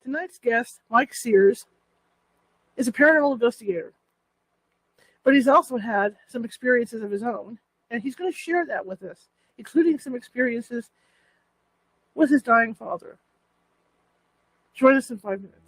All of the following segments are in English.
Tonight's guest, Mike Sears, is a paranormal investigator, but he's also had some experiences of his own, and he's going to share that with us, including some experiences with his dying father. Join us in 5 minutes.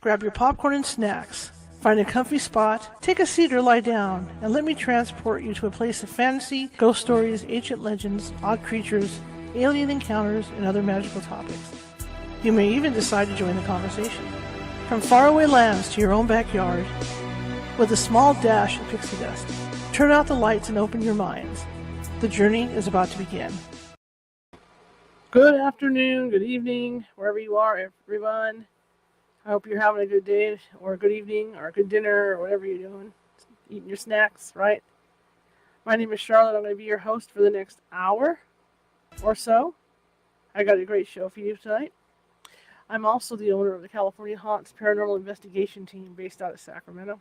Grab your popcorn and snacks. Find a comfy spot, take a seat or lie down, and let me transport you to a place of fantasy, ghost stories, ancient legends, odd creatures, alien encounters, and other magical topics. You may even decide to join the conversation. From faraway lands to your own backyard, with a small dash of pixie dust, turn out the lights and open your minds. The journey is about to begin. Good afternoon, good evening, wherever you are, everyone. I hope you're having a good day, or a good evening, or a good dinner, or whatever you're doing. Eating your snacks, right? My name is Charlotte. I'm going to be your host for the next hour or so. I got a great show for you tonight. I'm also the owner of the California Haunts Paranormal Investigation Team based out of Sacramento.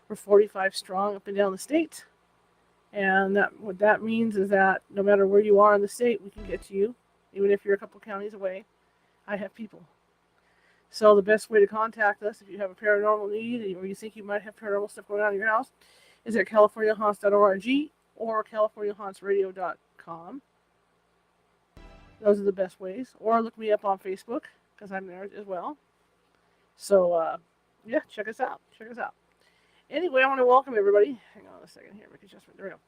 We're 45 strong up and down the state. And what that means is that no matter where you are in the state, we can get to you. Even if you're a couple counties away, I have people. So the best way to contact us if you have a paranormal need or you think you might have paranormal stuff going on in your house is at californiahaunts.org or californiahauntsradio.com. Those are the best ways. Or look me up on Facebook, because I'm there as well. So, yeah, check us out. Check us out. Anyway, I want to welcome everybody. Hang on a second here. Make adjustment. There we go.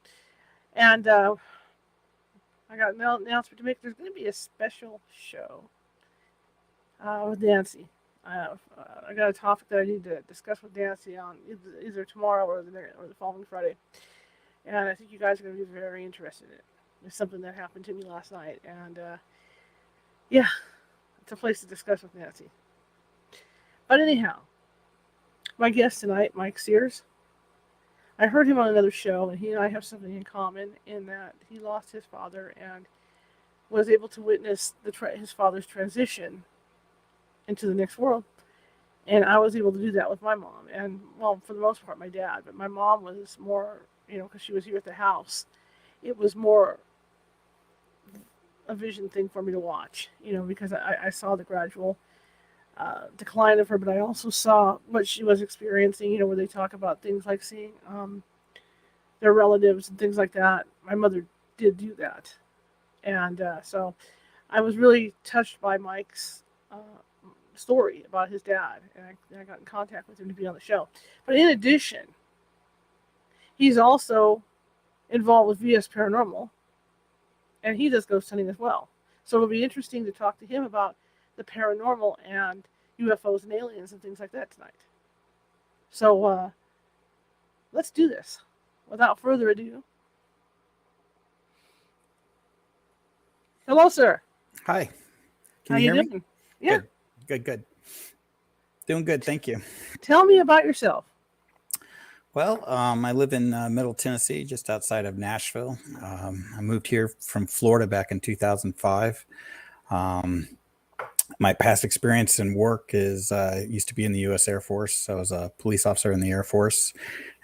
And I got an announcement to make. There's going to be a special show with Nancy. I got a topic that I need to discuss with Nancy on either tomorrow or the following Friday. And I think you guys are going to be very interested in it. It's something that happened to me last night. And, yeah, it's a place to discuss with Nancy. But anyhow, my guest tonight, Mike Sears, I heard him on another show, and he and I have something in common in that he lost his father and was able to witness his father's transition into the next world. And I was able to do that with my mom. And, well, for the most part, my dad. But my mom was more, because she was here at the house, it was more a vision thing for me to watch, because I saw the gradual decline of her, but I also saw what she was experiencing, where they talk about things like seeing their relatives and things like that. My mother did do that. And so I was really touched by Mike's story about his dad, and I got in contact with him to be on the show. But in addition, he's also involved with VS Paranormal, and he does ghost hunting as well. So it'll be interesting to talk to him about the paranormal and UFOs and aliens and things like that tonight. So let's do this. Without further ado. Hello, sir. Hi. How you doing? Yeah. Good. Doing good, thank you. Tell me about yourself. Well, I live in Middle Tennessee, just outside of Nashville. I moved here from Florida back in 2005. My past experience in work is used to be in the U.S. Air Force. I was a police officer in the Air Force,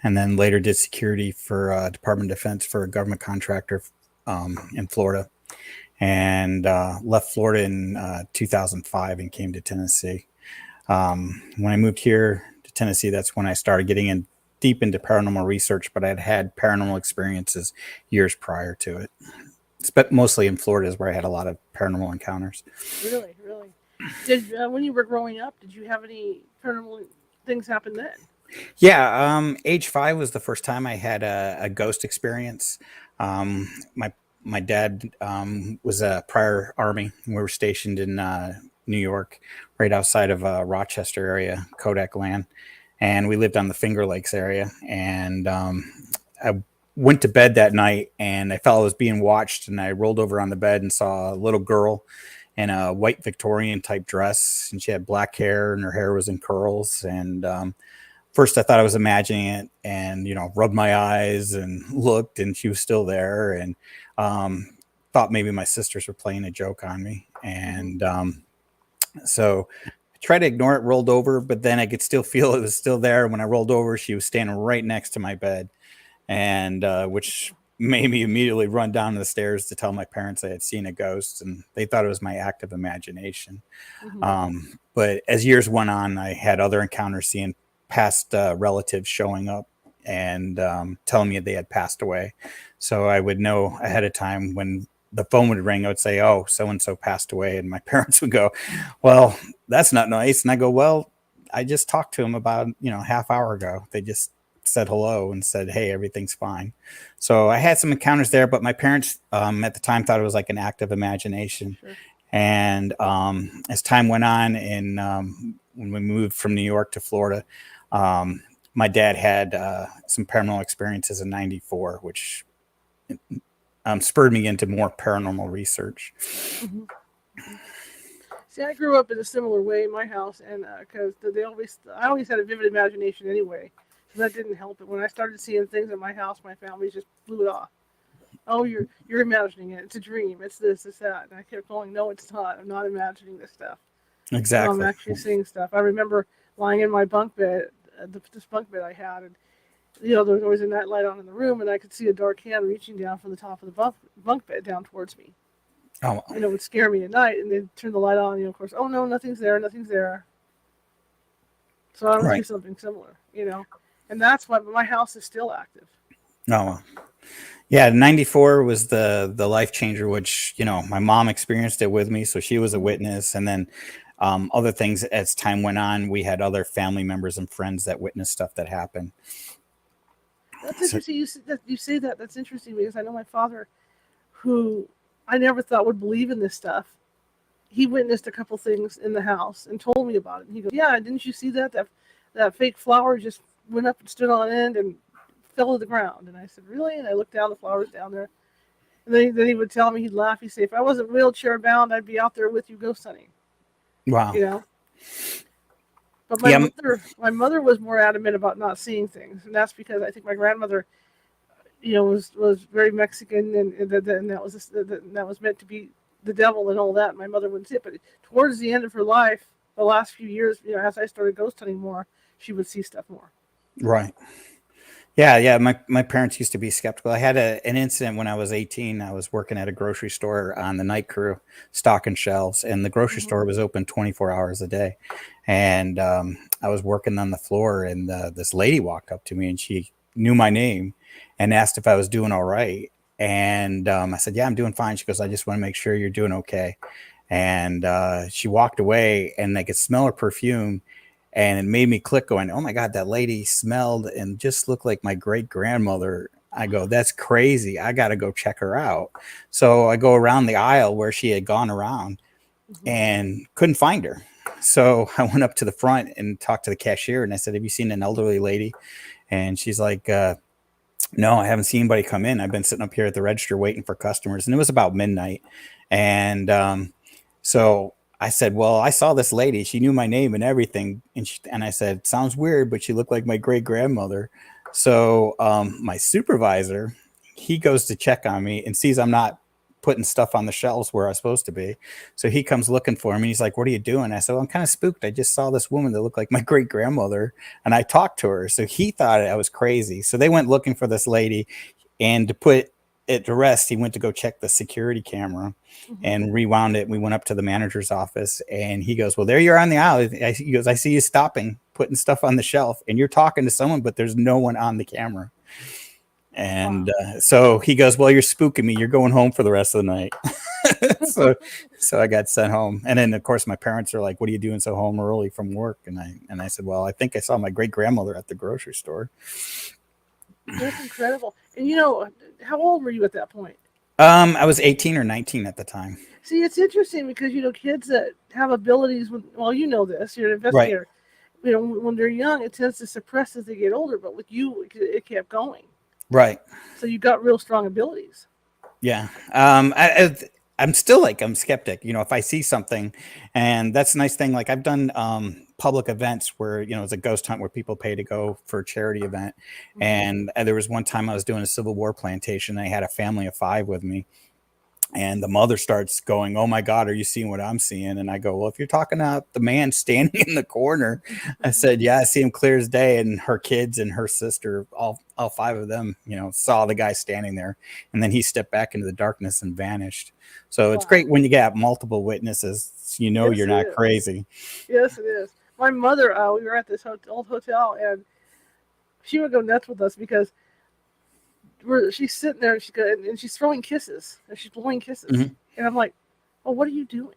and then later did security for Department of Defense for a government contractor in Florida. And left Florida in 2005 and came to Tennessee. When I moved here to Tennessee, that's when I started getting deep into paranormal research, but I'd had paranormal experiences years prior to it. But mostly in Florida is where I had a lot of paranormal encounters. Really? Did when you were growing up, did you have any paranormal things happen then? Yeah, age 5 was the first time I had a ghost experience. My dad was a prior Army. We were stationed in New York, right outside of Rochester area, Kodak land. And we lived on the Finger Lakes area. And I went to bed that night, and I felt I was being watched. And I rolled over on the bed and saw a little girl in a white Victorian type dress. And she had black hair, and her hair was in curls. And first I thought I was imagining it, and, rubbed my eyes and looked, and she was still there, and thought maybe my sisters were playing a joke on me. And so I tried to ignore it, rolled over, but then I could still feel it was still there. When I rolled over, she was standing right next to my bed, and which made me immediately run down the stairs to tell my parents I had seen a ghost, and they thought it was my active imagination. Mm-hmm. But as years went on, I had other encounters seeing past relatives showing up and telling me they had passed away. So I would know ahead of time when the phone would ring. I would say, "Oh, so-and-so passed away." And my parents would go, "Well, that's not nice." And I go, "Well, I just talked to him about, half hour ago. They just said hello and said, hey, everything's fine. So I had some encounters there, but my parents at the time thought it was like an act of imagination. Sure. And as time went on, and when we moved from New York to Florida, my dad had some paranormal experiences in '94, which spurred me into more paranormal research. Mm-hmm. See, I grew up in a similar way in my house, and because I always had a vivid imagination anyway, so that didn't help it. When I started seeing things in my house, my family just blew it off. Oh, you're imagining it. It's a dream. It's this, it's that. And I kept going, no, it's not. I'm not imagining this stuff. Exactly. I'm actually seeing stuff. I remember lying in my bunk bed, this bunk bed I had, and there was always a night light on in the room, and I could see a dark hand reaching down from the top of the bunk bed down towards me. Oh, And it would scare me at night, and they'd turn the light on, of course, oh no, nothing's there. So I would do something similar, and that's why my house is still active. Oh, yeah. '94 was the life changer, which, my mom experienced it with me. So she was a witness. And then other things as time went on, we had other family members and friends that witnessed stuff that happened. That's interesting. You say that. That's interesting because I know my father, who I never thought would believe in this stuff. He witnessed a couple things in the house and told me about it. And he goes, yeah, didn't you see that fake flower just went up and stood on end and fell to the ground? And I said, really? And I looked down, the flower's down there. And then he would tell me, he'd laugh. He'd say, if I wasn't wheelchair bound, I'd be out there with you ghost hunting. Wow. But my mother was more adamant about not seeing things. And that's because I think my grandmother, was very Mexican, and that was meant to be the devil and all that. And my mother wouldn't see it. But towards the end of her life, the last few years, as I started ghost hunting more, she would see stuff more. Right. Yeah. My parents used to be skeptical. I had an incident when I was 18. I was working at a grocery store on the night crew, stocking shelves, and the grocery store was open 24 hours a day. And I was working on the floor, and this lady walked up to me, and she knew my name and asked if I was doing all right. And I said, yeah, I'm doing fine. She goes, I just want to make sure you're doing okay. And she walked away, and I could smell her perfume. And it made me click going, oh my God, that lady smelled and just looked like my great grandmother. I go, that's crazy. I got to go check her out. So I go around the aisle where she had gone around and couldn't find her. So I went up to the front and talked to the cashier, and I said, have you seen an elderly lady? And she's like, no, I haven't seen anybody come in. I've been sitting up here at the register waiting for customers. And it was about midnight. And so I said, well, I saw this lady. She knew my name and everything. And I said, sounds weird, but she looked like my great grandmother. So my supervisor, he goes to check on me and sees I'm not putting stuff on the shelves where I was supposed to be. So he comes looking for me. He's like, what are you doing? I said, well, I'm kind of spooked. I just saw this woman that looked like my great grandmother, and I talked to her. So he thought I was crazy. So they went looking for this lady, and to put it to rest, he went to go check the security camera and rewound it. We went up to the manager's office, and he goes, well, there you're on the aisle. He goes, I see you stopping, putting stuff on the shelf, and you're talking to someone, but there's no one on the camera. And so he goes, well, you're spooking me. You're going home for the rest of the night. So I got sent home. And then, of course, my parents are like, what are you doing so home early from work? And I said, well, I think I saw my great grandmother at the grocery store. That's incredible. And how old were you at that point? I was 18 or 19 at the time. See, it's interesting because, kids that have abilities, you're an investigator. Right. When they're young, it tends to suppress as they get older. But with you, it kept going. Right. So you got real strong abilities. Yeah. I'm still I'm skeptic, if I see something, and that's a nice thing. Like I've done public events where, it's a ghost hunt where people pay to go for a charity event. And there was one time I was doing a Civil War plantation. I had a family of 5 with me. And the mother starts going, oh my God, are you seeing what I'm seeing? And I go, well, if you're talking about the man standing in the corner, I said, yeah, I see him clear as day. And her kids and her sister, all 5 of them, saw the guy standing there. And then he stepped back into the darkness and vanished. So it's great when you get multiple witnesses, yes, you're not crazy. Yes, it is. My mother, we were at this old hotel, and she would go nuts with us because she's sitting there and she's throwing kisses and she's blowing kisses. And I'm like, oh, what are you doing?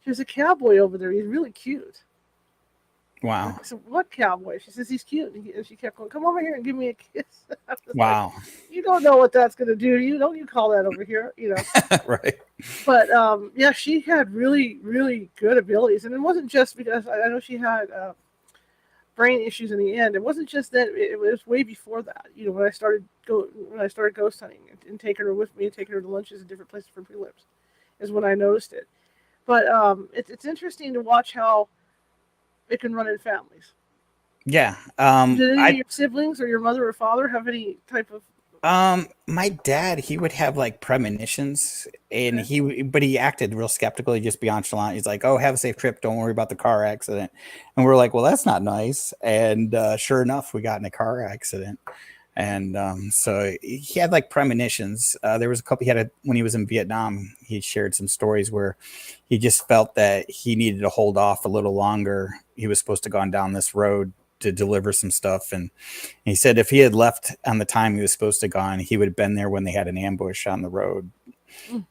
There's a cowboy over there. He's really cute. Wow. I said, what cowboy? She says, he's cute. And she kept going, come over here and give me a kiss. I was like, Wow. you don't know what that's going to do to you. Don't you call that over here, Right. But yeah, she had really, really good abilities. And it wasn't just because I know she had brain issues in the end. It wasn't just that; it was way before that. When I started ghost hunting and taking her with me and taking her to lunches in different places for prelims, is when I noticed it. But it's interesting to watch how it can run in families. Yeah. Did any of your siblings or your mother or father have any type of? My dad, he would have like premonitions, and Okay. but he acted real skeptical. He'd just be nonchalant. He's like, "Oh, have a safe trip. Don't worry about the car accident." And we're like, "Well, that's not nice." And sure enough, we got in a car accident. And so he had like premonitions. There was a couple he had when he was in Vietnam. He shared some stories where he just felt that he needed to hold off a little longer. He was supposed to go on down this road to deliver some stuff, and he said if he had left on the time he was supposed to gone, he would have been there when they had an ambush on the road. Mm.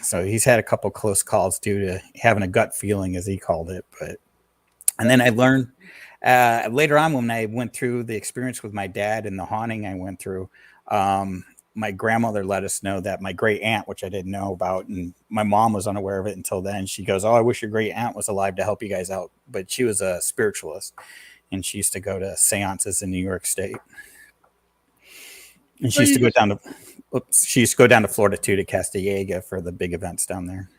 So he's had a couple close calls due to having a gut feeling, as he called it. And then I That's learned later on when I went through the experience with my dad and the haunting I went through. My grandmother let us know that my great aunt, which I didn't know about, and my mom was unaware of it until then. She goes, "Oh, I wish your great aunt was alive to help you guys out," but she was a spiritualist, and she used to go to seances in New York State. And so. she used to go down to Florida too, to Castiega for the big events down there.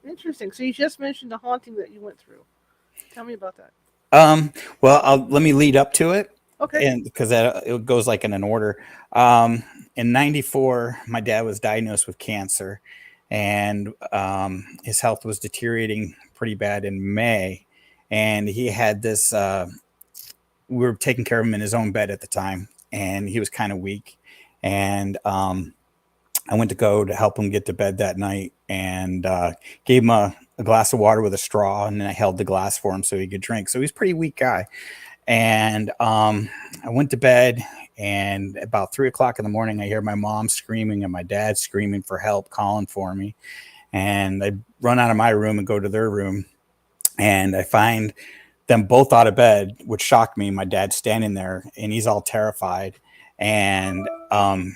Interesting. So you just mentioned the haunting that you went through. Tell me about that. Well, let me lead up to it, Okay. and because it goes like in an order. In '94, my dad was diagnosed with cancer, and his health was deteriorating pretty bad in May, and he had this. We were taking care of him in his own bed at the time, and he was kind of weak, and I went to go to help him get to bed that night, and gave him a glass of water with a straw, and then I held the glass for him so he could drink. So he's a pretty weak guy. And I went to bed, and about 3 o'clock in the morning, I hear my mom screaming and my dad screaming for help, calling for me. And I run out of my room and go to their room, and I find them both out of bed, which shocked me. My dad's standing there, and he's all terrified, and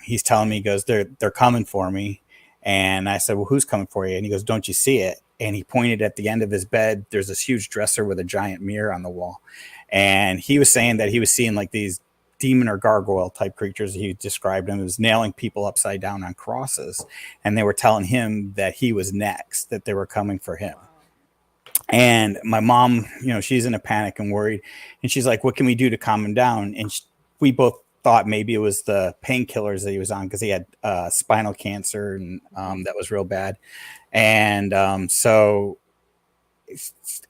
he's telling me, he goes, they're coming for me. And I said, well, who's coming for you? And he goes, don't you see it? And he pointed at the end of his bed. There's this huge dresser with a giant mirror on the wall, and he was saying that he was seeing like these demon or gargoyle type creatures. He described them as nailing people upside down on crosses, and they were telling him that he was next, that they were coming for him. And my mom, she's in a panic and worried, and she's like, what can we do to calm him down? And we both thought maybe it was the painkillers that he was on, because he had spinal cancer, and that was real bad. And so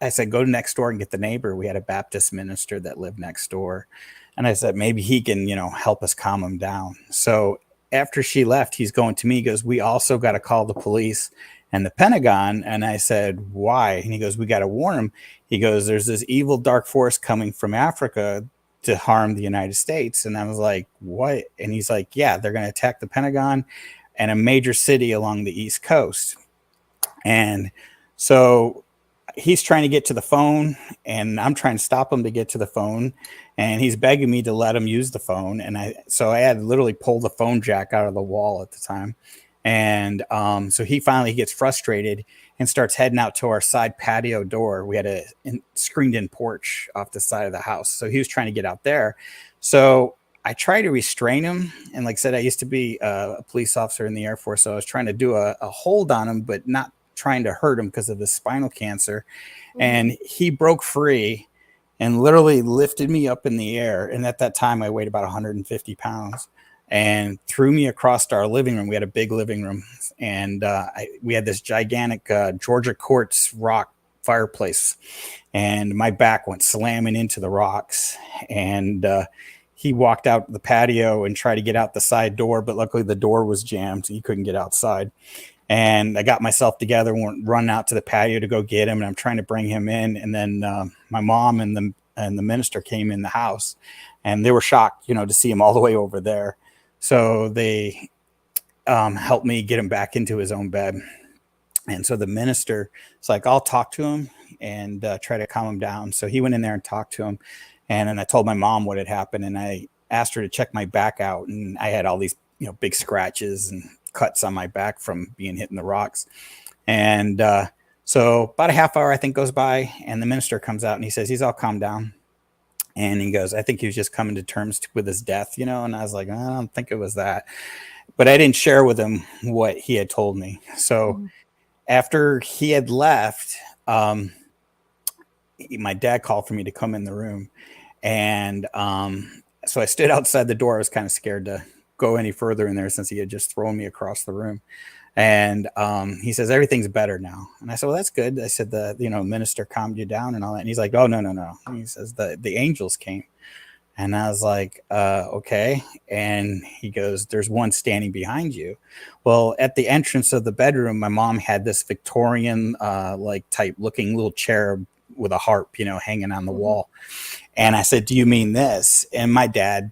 I said, go next door and get the neighbor. We had a Baptist minister that lived next door, and I said, maybe he can help us calm him down. So after she left, he's going to me, he goes, we also got to call the police and the Pentagon. And I said, why? And he goes, we got to warn him. He goes, there's this evil dark force coming from Africa to harm the United States. And I was like, what? And he's like, yeah, they're going to attack the Pentagon and a major city along the East Coast. And so he's trying to get to the phone, and I'm trying to stop him to get to the phone, and he's begging me to let him use the phone. And I had to literally pull the phone jack out of the wall at the time. And so he finally gets frustrated and starts heading out to our side patio door. We had a screened in porch off the side of the house. So he was trying to get out there. So I tried to restrain him. And like I said, I used to be a police officer in the Air Force. So I was trying to do a hold on him, but not trying to hurt him because of his spinal cancer. Mm-hmm. And he broke free and literally lifted me up in the air. And at that time, I weighed about 150 pounds. And threw me across our living room. We had a big living room, and we had this gigantic Georgia quartz rock fireplace, and my back went slamming into the rocks. And he walked out the patio and tried to get out the side door, but luckily the door was jammed, so he couldn't get outside. And I got myself together and went run out to the patio to go get him, and I'm trying to bring him in. And then my mom and the minister came in the house, and they were shocked, to see him all the way over there. So they helped me get him back into his own bed. And so the minister is like, I'll talk to him and try to calm him down. So he went in there and talked to him. And then I told my mom what had happened, and I asked her to check my back out. And I had all these, big scratches and cuts on my back from being hit in the rocks. And so about a half hour, I think, goes by, and the minister comes out and he says he's all calmed down. And he goes, I think he was just coming to terms with his death, And I was like, I don't think it was that. But I didn't share with him what he had told me. So after he had left, my dad called for me to come in the room. And so I stood outside the door. I was kind of scared to go any further in there since he had just thrown me across the room. And he says, everything's better now. And I said, well, that's good. I said, the minister calmed you down and all that. And he's like, oh, no. And he says, the angels came. And I was like, okay. And he goes, there's one standing behind you. Well, at the entrance of the bedroom, my mom had this Victorian type looking little cherub with a harp, hanging on the wall. And I said, do you mean this? And my dad,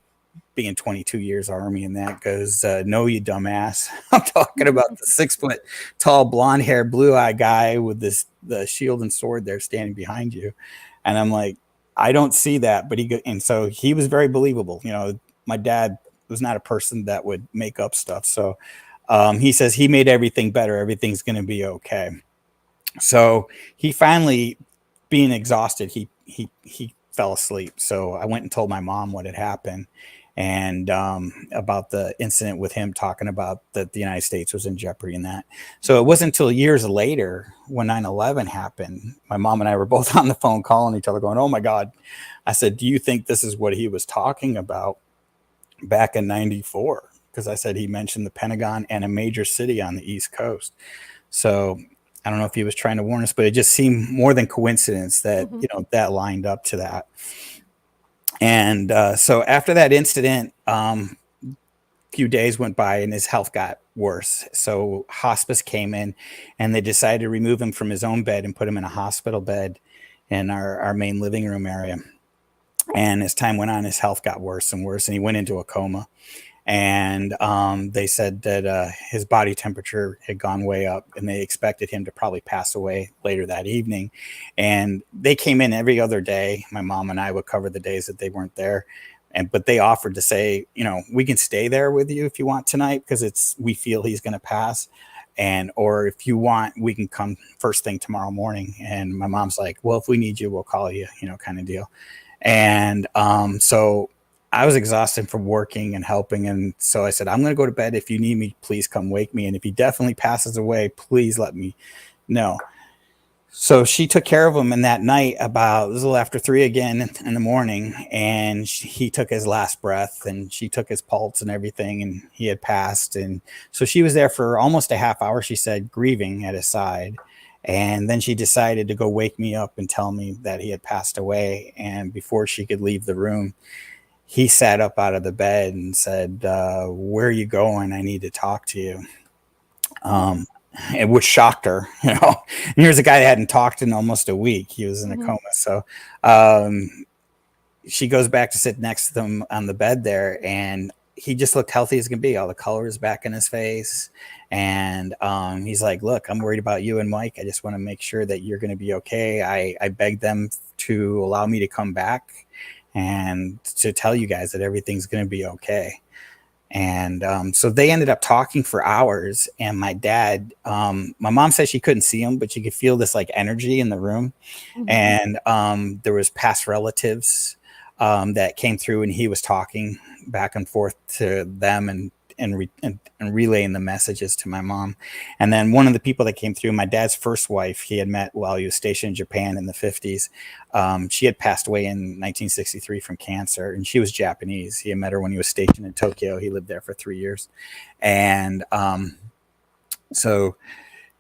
being 22 years Army and that, goes, no, you dumbass. I'm talking about the 6 foot tall, blonde hair, blue eye guy with the shield and sword there standing behind you. And I'm like, I don't see that. But and so he was very believable. My dad was not a person that would make up stuff. So he says he made everything better. Everything's going to be okay. So he finally, being exhausted, he fell asleep. So I went and told my mom what had happened. And about the incident with him talking about that the United States was in jeopardy and that. So it wasn't until years later when 9/11 happened, my mom and I were both on the phone calling each other going, oh my God. I said, do you think this is what he was talking about back in 94? Because I said he mentioned the Pentagon and a major city on the East Coast. So I don't know if he was trying to warn us, but it just seemed more than coincidence that, that lined up to that. And so after that incident, a few days went by and his health got worse. So hospice came in and they decided to remove him from his own bed and put him in a hospital bed in our main living room area. And as time went on, his health got worse and worse, and he went into a coma. And they said that his body temperature had gone way up, and they expected him to probably pass away later that evening. And they came in every other day. My mom and I would cover the days that they weren't there. But they offered to say, we can stay there with you if you want tonight, because we feel he's going to pass. Or if you want, we can come first thing tomorrow morning. And my mom's like, well, if we need you, we'll call you, kind of deal. And so I was exhausted from working and helping. And so I said, I'm going to go to bed. If you need me, please come wake me. And if he definitely passes away, please let me know. So she took care of him. And that night, it was a little after 3 again in the morning, and he took his last breath, and she took his pulse and everything, and he had passed. And so she was there for almost a half hour, she said, grieving at his side. And then she decided to go wake me up and tell me that he had passed away. And before she could leave the room, he sat up out of the bed and said, where are you going? I need to talk to you. Which shocked her, And here's a guy that hadn't talked in almost a week. He was in a coma. So she goes back to sit next to him on the bed there, and he just looked healthy as can be. All the color is back in his face. And he's like, look, I'm worried about you and Mike. I just want to make sure that you're going to be okay. I begged them to allow me to come back and to tell you guys that everything's going to be okay. And so they ended up talking for hours. And my dad, my mom said she couldn't see him, but she could feel this energy in the room. And there was past relatives that came through, and he was talking back and forth to them and relaying the messages to my mom. And then one of the people that came through, my dad's first wife, he had met while he was stationed in Japan in the 50s. She had passed away in 1963 from cancer, and she was Japanese. He had met her when he was stationed in Tokyo. He lived there for 3 years. And so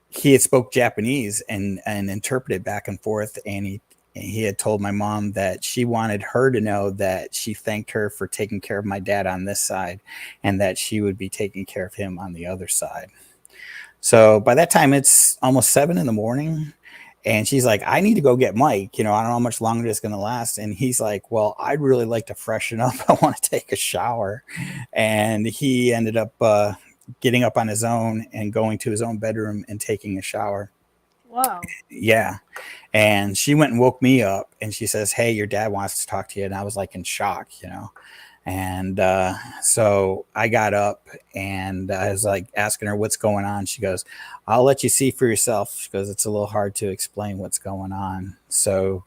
he had spoke Japanese and interpreted back and forth. And he had told my mom that she wanted her to know that she thanked her for taking care of my dad on this side, and that she would be taking care of him on the other side. So by that time, it's almost 7 a.m. And she's like, I need to go get Mike. I don't know how much longer it's going to last. And he's like, well, I'd really like to freshen up. I want to take a shower. And he ended up getting up on his own and going to his own bedroom and taking a shower. Wow. Yeah. And she went and woke me up and she says, "Hey, your dad wants to talk to you." And I was like in shock, you know. And so I got up and I was like asking her what's going on. She goes, "I'll let you see for yourself." She goes, "It's a little hard to explain what's going on." So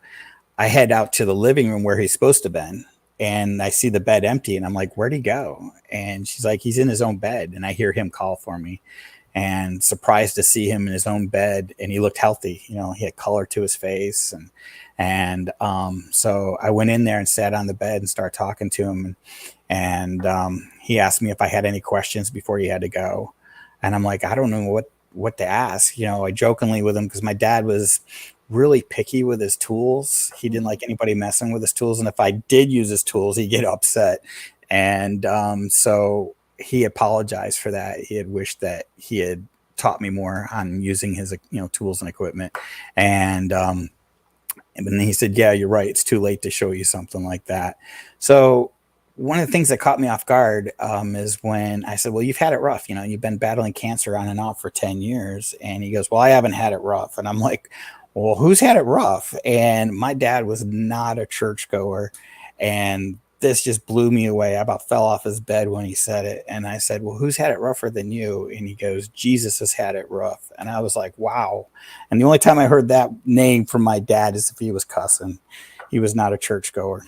I head out to the living room where he's supposed to been, and I see the bed empty and I'm like, "Where'd he go?" And she's like, "He's in his own bed." And I hear him call for me and surprised to see him in his own bed, and he looked healthy. You know, he had color to his face. And so I went in there and sat on the bed and started talking to him. And he asked me if I had any questions before he had to go. And I'm like, I don't know what to ask. You know, I jokingly with him, because my dad was really picky with his tools. He didn't like anybody messing with his tools. And if I did use his tools, he'd get upset. And so he apologized for that. He had wished that he had taught me more on using his, tools and equipment. And then he said, "Yeah, you're right. It's too late to show you something like that." So one of the things that caught me off guard is when I said, "Well, you've had it rough. You know, you've been battling cancer on and off for 10 years." And he goes, "Well, I haven't had it rough." And I'm like, "Well, who's had it rough?" And my dad was not a churchgoer. And this just blew me away. I about fell off his bed when he said it. And I said, "Well, who's had it rougher than you?" And he goes, "Jesus has had it rough." And I was like, wow. And the only time I heard that name from my dad is if he was cussing. He was not a churchgoer.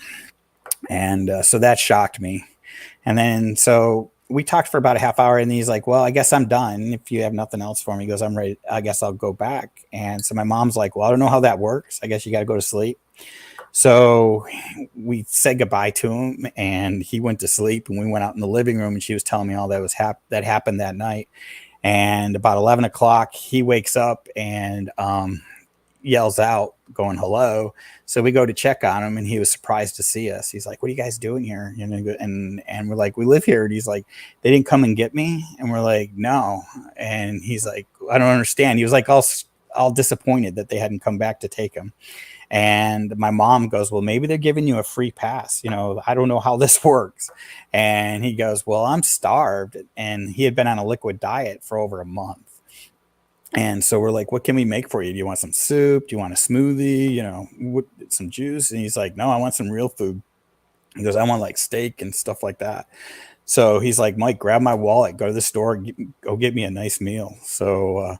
And so that shocked me. And then so we talked for about a half hour, and he's like, "Well, I guess I'm done. If you have nothing else for me," he goes, "I'm ready. I guess I'll go back." And so my mom's like, "Well, I don't know how that works. I guess you got to go to sleep." So we said goodbye to him, and he went to sleep, and we went out in the living room, and she was telling me all that that happened that night. And about 11 o'clock, he wakes up and yells out, going, "Hello." So we go to check on him, and he was surprised to see us. He's like, "What are you guys doing here?" And we're like, "We live here." And he's like, "They didn't come and get me?" And we're like, "No." And he's like, "I don't understand." He was like all disappointed that they hadn't come back to take him. And my mom goes, "Well, maybe they're giving you a free pass. You know, I don't know how this works." And he goes, "Well, I'm starved." And he had been on a liquid diet for over a month. And so we're like, "What can we make for you? Do you want some soup? Do you want a smoothie? Some juice?" And he's like, "No, I want some real food." He goes, "I want like steak and stuff like that." So he's like, "Mike, grab my wallet, go to the store, go get me a nice meal." So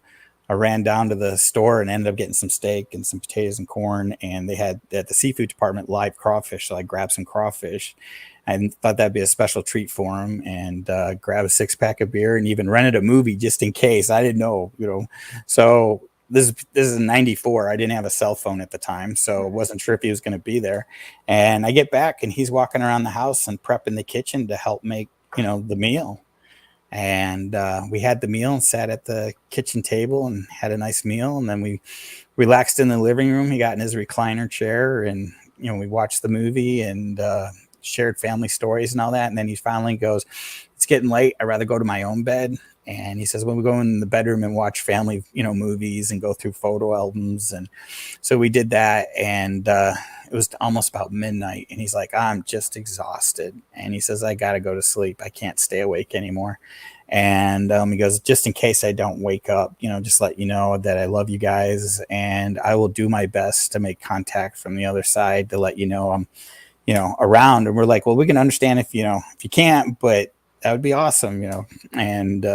I ran down to the store and ended up getting some steak and some potatoes and corn. And they had at the seafood department live crawfish. So I grabbed some crawfish. I thought that'd be a special treat for him, and grabbed a 6-pack of beer and even rented a movie just in case. I didn't know. So this is in '94. I didn't have a cell phone at the time, so wasn't sure if he was going to be there. And I get back, and he's walking around the house and prepping the kitchen to help make the meal. And we had the meal and sat at the kitchen table and had a nice meal. And then we relaxed in the living room. He got in his recliner chair, and we watched the movie and shared family stories and all that. And then he finally goes, "It's getting late. I'd rather go to my own bed." And he says, "Well, we go in the bedroom and watch family movies and go through photo albums." And so we did that. And it was almost about midnight, and he's like, "I'm just exhausted." And he says, "I got to go to sleep. I can't stay awake anymore." And he goes, "Just in case I don't wake up, just let you know that I love you guys, and I will do my best to make contact from the other side to let you know I'm, around." And we're like, "Well, we can understand if you can't, but that would be awesome. And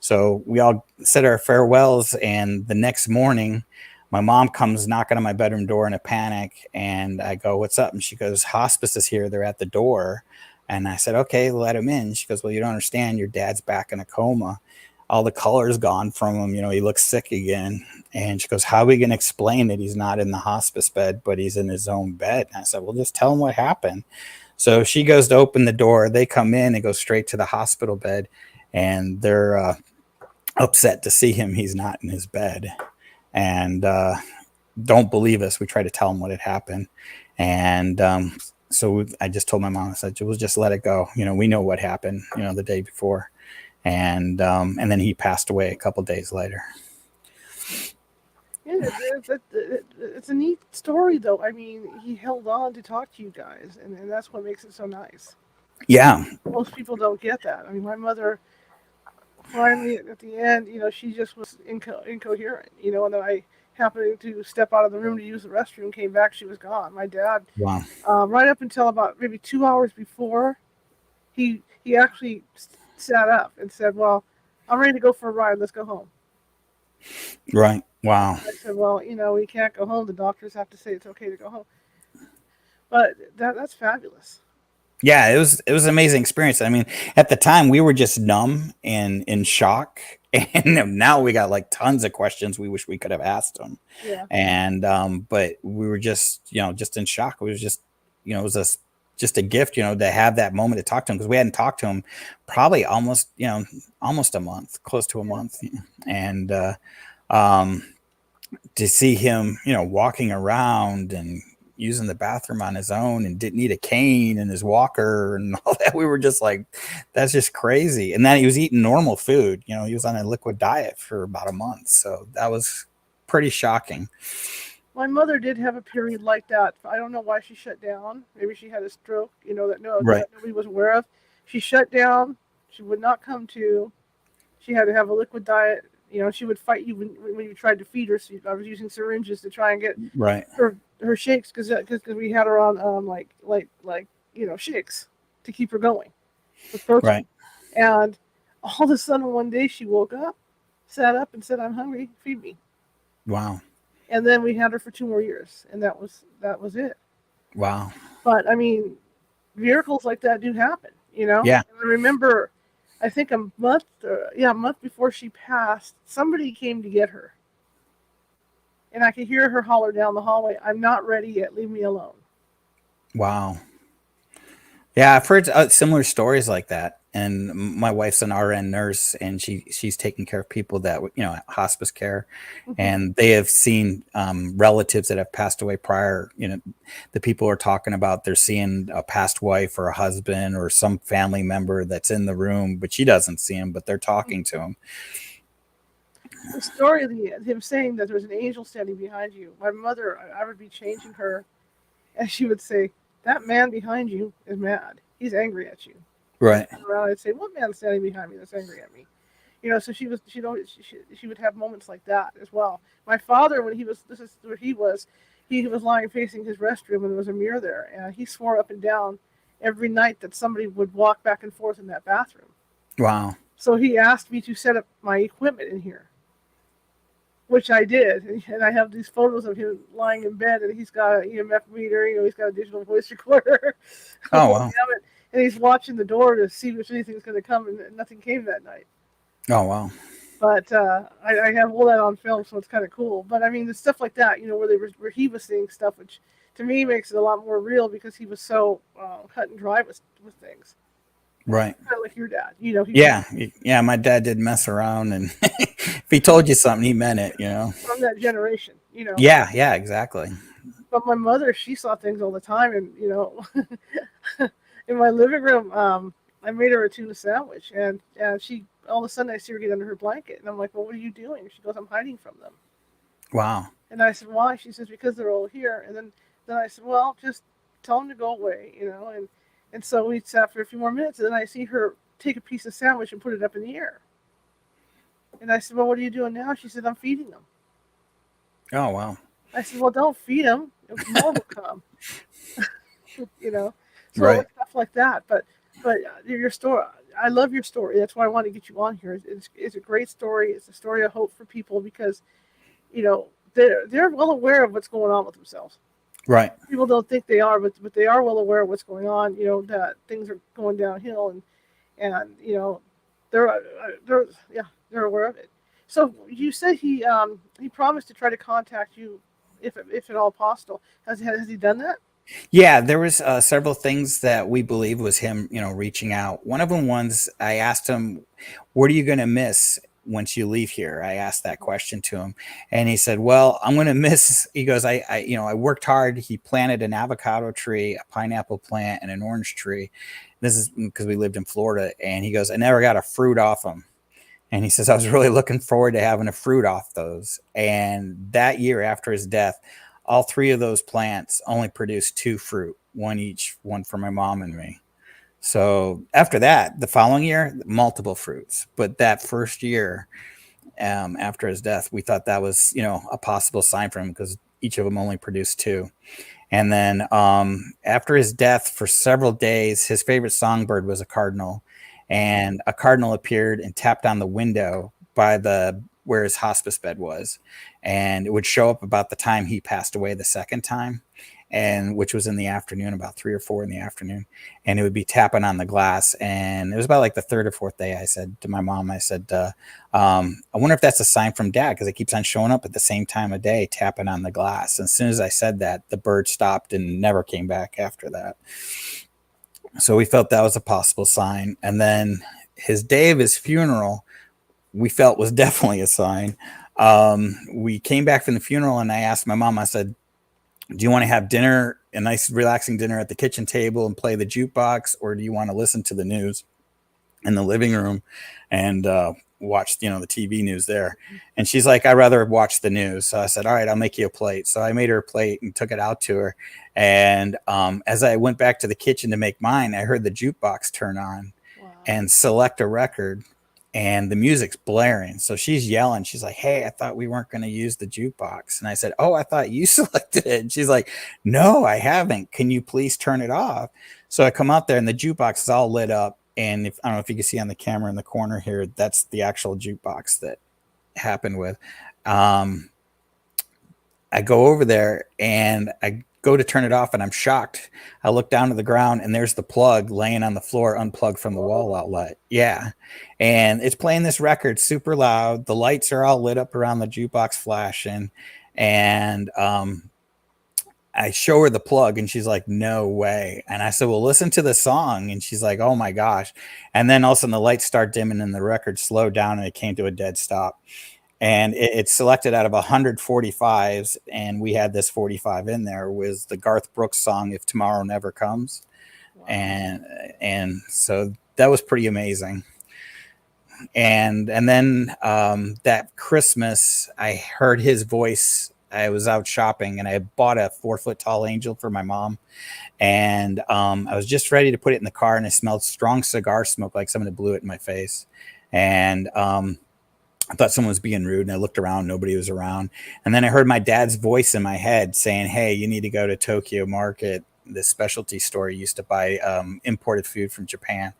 so we all said our farewells, and the next morning, my mom comes knocking on my bedroom door in a panic, and I go, "What's up?" And she goes, "Hospice is here. They're at the door." And I said, "Okay, let him in." She goes, "Well, you don't understand. Your dad's back in a coma. All the color's gone from him. He looks sick again." And she goes, "How are we going to explain that he's not in the hospice bed, but he's in his own bed?" And I said, "Well, just tell him what happened." So she goes to open the door. They come in and go straight to the hospital bed, and they're upset to see him. He's not in his bed. And don't believe us. We try to tell him what had happened. And so I just told my mom, I said, "We'll just let it go. We know what happened, the day before." And then he passed away a couple days later. Yeah, it's a neat story, though. I mean, he held on to talk to you guys, and that's what makes it so nice. Yeah. Most people don't get that. I mean, my mother finally, at the end, she just was incoherent, and then happening to step out of the room to use the restroom, came back, she was gone. My dad, Wow. right up until about maybe 2 hours before, he actually sat up and said, "Well, I'm ready to go for a ride. Let's go home." Right. Wow. I said, "Well, we can't go home. The doctors have to say it's okay to go home." But that's fabulous. Yeah, it was an amazing experience. I mean, at the time we were just numb and in shock, and now we got like tons of questions we wish we could have asked him. Yeah. And but we were just just in shock. It was just it was just a gift, to have that moment to talk to him, because we hadn't talked to him probably almost a month, close to a Yeah. month, and um, to see him, walking around and using the bathroom on his own and didn't need a cane and his walker and all that. We were just like, that's just crazy. And then he was eating normal food. He was on a liquid diet for about a month. So that was pretty shocking. My mother did have a period like that. I don't know why she shut down. Maybe she had a stroke, that Right. nobody was aware of. She shut down. She would not come to. She had to have a liquid diet. She would fight you when you tried to feed her. So I was using syringes to try and get Right. her shakes, because we had her on shakes to keep her going with protein. Right. And all of a sudden one day she woke up, sat up, and said, "I'm hungry. Feed me." Wow. And then we had her for 2 more years, and that was it. Wow. But I mean, miracles like that do happen. Yeah. And I remember, I think a month before she passed, somebody came to get her, and I could hear her holler down the hallway, "I'm not ready yet. Leave me alone." Wow. Yeah, I've heard similar stories like that. And my wife's an RN nurse, and she's taking care of people that hospice care, Mm-hmm. and they have seen relatives that have passed away prior. The people are talking about they're seeing a past wife or a husband or some family member that's in the room, but she doesn't see him, but they're talking to him. The story of him saying that there was an angel standing behind you. My mother, I would be changing her, and she would say, "That man behind you is mad. He's angry at you." Right. Around, I'd say, "What man's standing behind me that's angry at me?" So she would have moments like that as well. My father, when this is where he was lying facing his restroom, and there was a mirror there, and he swore up and down every night that somebody would walk back and forth in that bathroom. Wow. So he asked me to set up my equipment in here, which I did, and I have these photos of him lying in bed, and he's got an EMF meter, he's got a digital voice recorder. Oh, wow. And he's watching the door to see if anything's going to come, and nothing came that night. Oh, wow. But I have all that on film, so it's kind of cool. But I mean, the stuff like that, where he was seeing stuff, which to me makes it a lot more real, because he was so cut and dry with things. Right. Kind of like your dad, Yeah. My dad did mess around, and if he told you something, he meant it. From that generation, Yeah. Exactly. But my mother, she saw things all the time, and in my living room, I made her a tuna sandwich, and she, all of a sudden I see her get under her blanket, and I'm like, "Well, what are you doing?" She goes, "I'm hiding from them." Wow. And I said, "Why?" She says, "Because they're all here." And then I said, "Well, just tell them to go away, and so we sat for a few more minutes, and then I see her take a piece of sandwich and put it up in the air. And I said, "Well, what are you doing now?" She said, "I'm feeding them." Oh, wow. I said, "Well, don't feed them. More will come." So Right. stuff like that. But your story, I love your story. That's why I want to get you on here. It's a great story. It's a story of hope for people, because they're well aware of what's going on with themselves. Right. People don't think they are, but they are well aware of what's going on. That things are going downhill, and they're aware of it. So you said he promised to try to contact you if at all possible. Has he done that? Yeah, there was several things that we believe was him, reaching out. One of them was I asked him, "What are you going to miss once you leave here?" I asked that question to him, and he said, "Well, I'm going to miss." He goes, I worked hard." He planted an avocado tree, a pineapple plant, and an orange tree. This is because we lived in Florida, and he goes, "I never got a fruit off them." And he says, "I was really looking forward to having a fruit off those." And that year after his death, all three of those plants only produced 2 fruit, one each, one for my mom and me. So after that, the following year, multiple fruits. But that first year, after his death. We thought that was, a possible sign for him because each of them only produced 2. And then after his death, for several days, his favorite songbird was a cardinal. And a cardinal appeared and tapped on the window by where his hospice bed was. And it would show up about the time he passed away the second time, and which was in the afternoon, about 3 or 4 in the afternoon. And it would be tapping on the glass. And it was about like the 3rd or 4th day. I said to my mom, I said, I wonder if that's a sign from Dad, because it keeps on showing up at the same time of day, tapping on the glass. And as soon as I said that, the bird stopped and never came back after that. So we felt that was a possible sign. And then his day of his funeral, we felt was definitely a sign. We came back from the funeral and I asked my mom, I said, do you want to have dinner, a nice relaxing dinner at the kitchen table and play the jukebox, or do you want to listen to the news in the living room and watch, the TV news there? And she's like, I'd rather watch the news. So I said, all right, I'll make you a plate. So I made her a plate and took it out to her. And as I went back to the kitchen to make mine, I heard the jukebox turn on and select a record. And the music's blaring. So she's yelling. She's like, hey, I thought we weren't going to use the jukebox. And I said, oh, I thought you selected it. And she's like, no, I haven't. Can you please turn it off? So I come out there and the jukebox is all lit up. And I don't know if you can see on the camera in the corner here, that's the actual jukebox that happened with. I go over there and I go to turn it off and I'm shocked. I look down to the ground and there's the plug laying on the floor, unplugged from the wall outlet. Yeah. And it's playing this record super loud. The lights are all lit up around the jukebox flashing. And I show her the plug and she's like, no way. And I said, well, listen to the song. And she's like, oh my gosh. And then all of a sudden the lights start dimming and the record slowed down and it came to a dead stop. And it's selected out of 145s, and we had this 45 in there, was the Garth Brooks song "If Tomorrow Never Comes." Wow. And so that was pretty amazing. And then that Christmas, I heard his voice. I was out shopping and I bought a 4-foot tall angel for my mom. And I was just ready to put it in the car and I smelled strong cigar smoke, like someone had blew it in my face. And I thought someone was being rude and I looked around, nobody was around. And then I heard my dad's voice in my head saying, hey, you need to go to Tokyo Market, this specialty store. He used to buy imported food from Japan.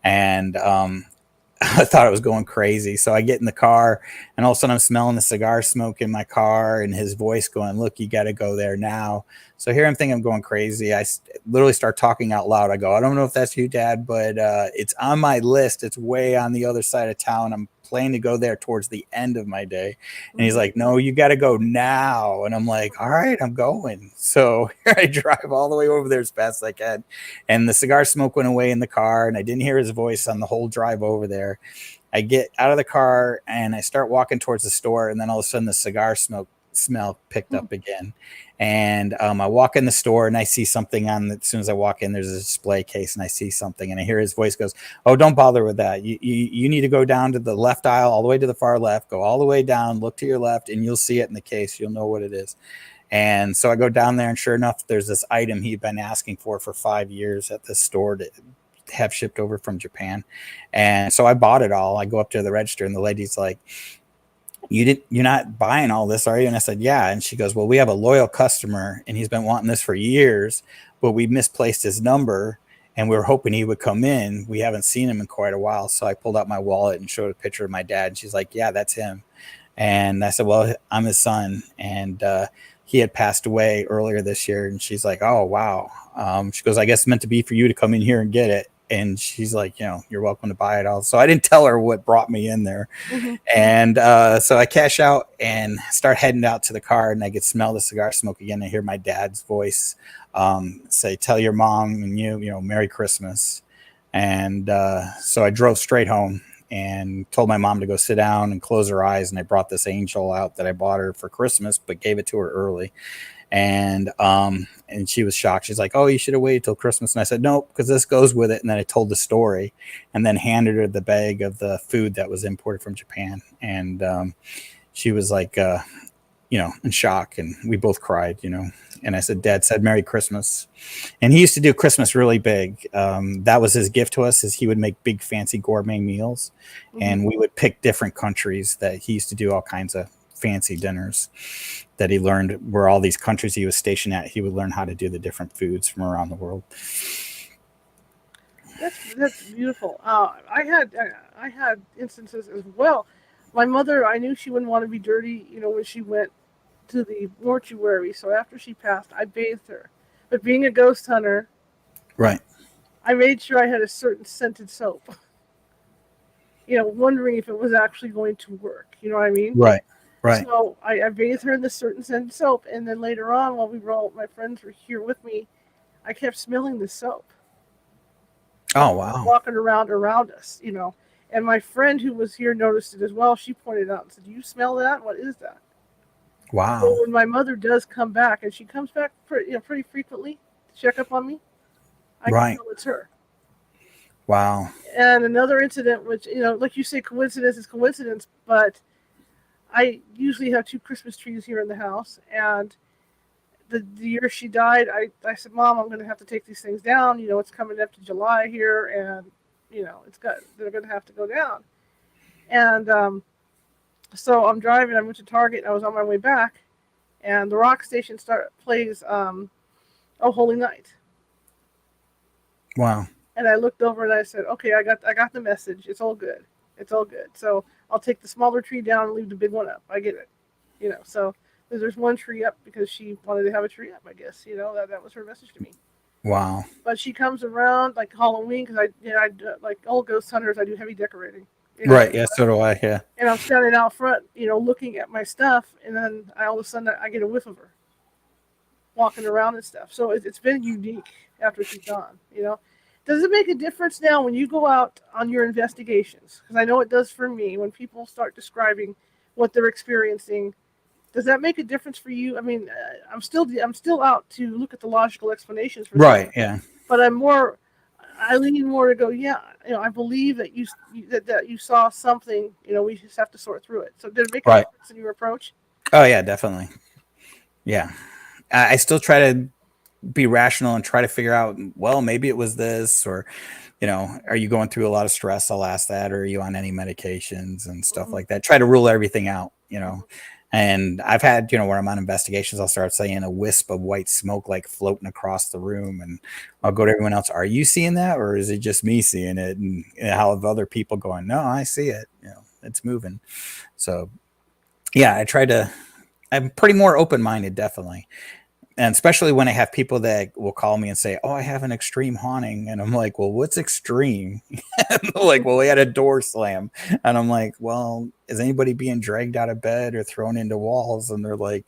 And I thought I was going crazy. So I get in the car and all of a sudden I'm smelling the cigar smoke in my car and his voice going, look, you got to go there now. So here I'm thinking I'm going crazy. I literally start talking out loud. I go, I don't know if that's you, Dad, but it's on my list. It's way on the other side of town. I'm planning to go there towards the end of my day. And he's like, no, you got to go now. And I'm like, all right, I'm going. So here I drive all the way over there as fast as I can. And the cigar smoke went away in the car and I didn't hear his voice on the whole drive over there. I get out of the car and I start walking towards the store. And then all of a sudden the cigar smoke smell picked up again. And I walk in the store and I see something as soon as I walk in, there's a display case and I see something and I hear his voice goes, oh, don't bother with that. You need to go down to the left aisle, all the way to the far left, go all the way down, look to your left, and you'll see it in the case. You'll know what it is. And so I go down there and sure enough, there's this item he'd been asking for 5 years at this store to have shipped over from Japan. And so I bought it all. I go up to the register and the lady's like, you're not buying all this, are you? And I said, yeah. And she goes, well, we have a loyal customer and he's been wanting this for years, but we misplaced his number and we were hoping he would come in. We haven't seen him in quite a while. So I pulled out my wallet and showed a picture of my dad. And she's like, yeah, that's him. And I said, well, I'm his son. And he had passed away earlier this year. And she's like, oh, wow. She goes, I guess it's meant to be for you to come in here and get it. And she's like, you're welcome to buy it all. So I didn't tell her what brought me in there. Mm-hmm. And so I cash out and start heading out to the car and I could smell the cigar smoke again. I hear my dad's voice say, tell your mom and you Merry Christmas. And so I drove straight home and told my mom to go sit down and close her eyes. And I brought this angel out that I bought her for Christmas, but gave it to her early. And she was shocked. She's like, oh, you should have waited till Christmas. And I said, nope, because this goes with it. And then I told the story and then handed her the bag of the food that was imported from Japan. And she was like, in shock, and we both cried, and I said, Dad said Merry Christmas. And he used to do Christmas really big. That was his gift to us, is he would make big fancy gourmet meals, and we would pick different countries that he used to do all kinds of fancy dinners that he learned where all these countries he was stationed at. He would learn how to do the different foods from around the world. That's beautiful. I had instances as well. My mother, I knew she wouldn't want to be dirty, when she went to the mortuary. So after she passed, I bathed her. But being a ghost hunter, right, I made sure I had a certain scented soap. Wondering if it was actually going to work. You know what I mean? Right. So I bathed her in this certain scented soap, and then later on, while my friends were here with me, I kept smelling the soap. Oh, wow. Walking around us, And my friend who was here noticed it as well. She pointed out and said, "Do you smell that? What is that?" Wow. So when my mother does come back, and she comes back pretty frequently to check up on me, I can tell it's her. Wow. And another incident, which, like you say, coincidence is coincidence, but I usually have 2 Christmas trees here in the house, and the year she died, I said, "Mom, I'm going to have to take these things down. It's coming up to July here, and they're going to have to go down." And so I'm driving. I went to Target. I was on my way back, and the rock station plays "Oh Holy Night." Wow. And I looked over and I said, "Okay, I got the message. It's all good. It's all good. So I'll take the smaller tree down and leave the big one up. I get it." So there's one tree up because she wanted to have a tree up, I guess. That was her message to me. Wow. But she comes around like Halloween, because I like all ghost hunters, I do heavy decorating. Right. Yeah. So do I. Yeah. And I'm standing out front, looking at my stuff, and then all of a sudden I get a whiff of her walking around and stuff. So it's been unique after she's gone. Does it make a difference now when you go out on your investigations? Because I know it does for me when people start describing what they're experiencing. Does that make a difference for you? I mean, I'm still out to look at the logical explanations for right. Things, yeah. but I lean more to go, yeah, I believe that you saw something. We just have to sort through it. So did it make a difference in your approach? Oh yeah, definitely. Yeah, I still try to be rational and try to figure out, well, maybe it was this, or are you going through a lot of stress? I'll ask that. Or are you on any medications and stuff like that? Try to rule everything out. And I've had, where I'm on investigations, I'll start saying a wisp of white smoke like floating across the room, and I'll go to everyone else. Are you seeing that, or is it just me seeing it? And how have other people going? No, I see it. It's moving. So yeah, I'm pretty more open-minded, definitely. And especially when I have people that will call me and say, "Oh, I have an extreme haunting." And I'm like, "Well, what's extreme?" Like, "Well, we had a door slam." And I'm like, "Well, is anybody being dragged out of bed or thrown into walls?" And they're like,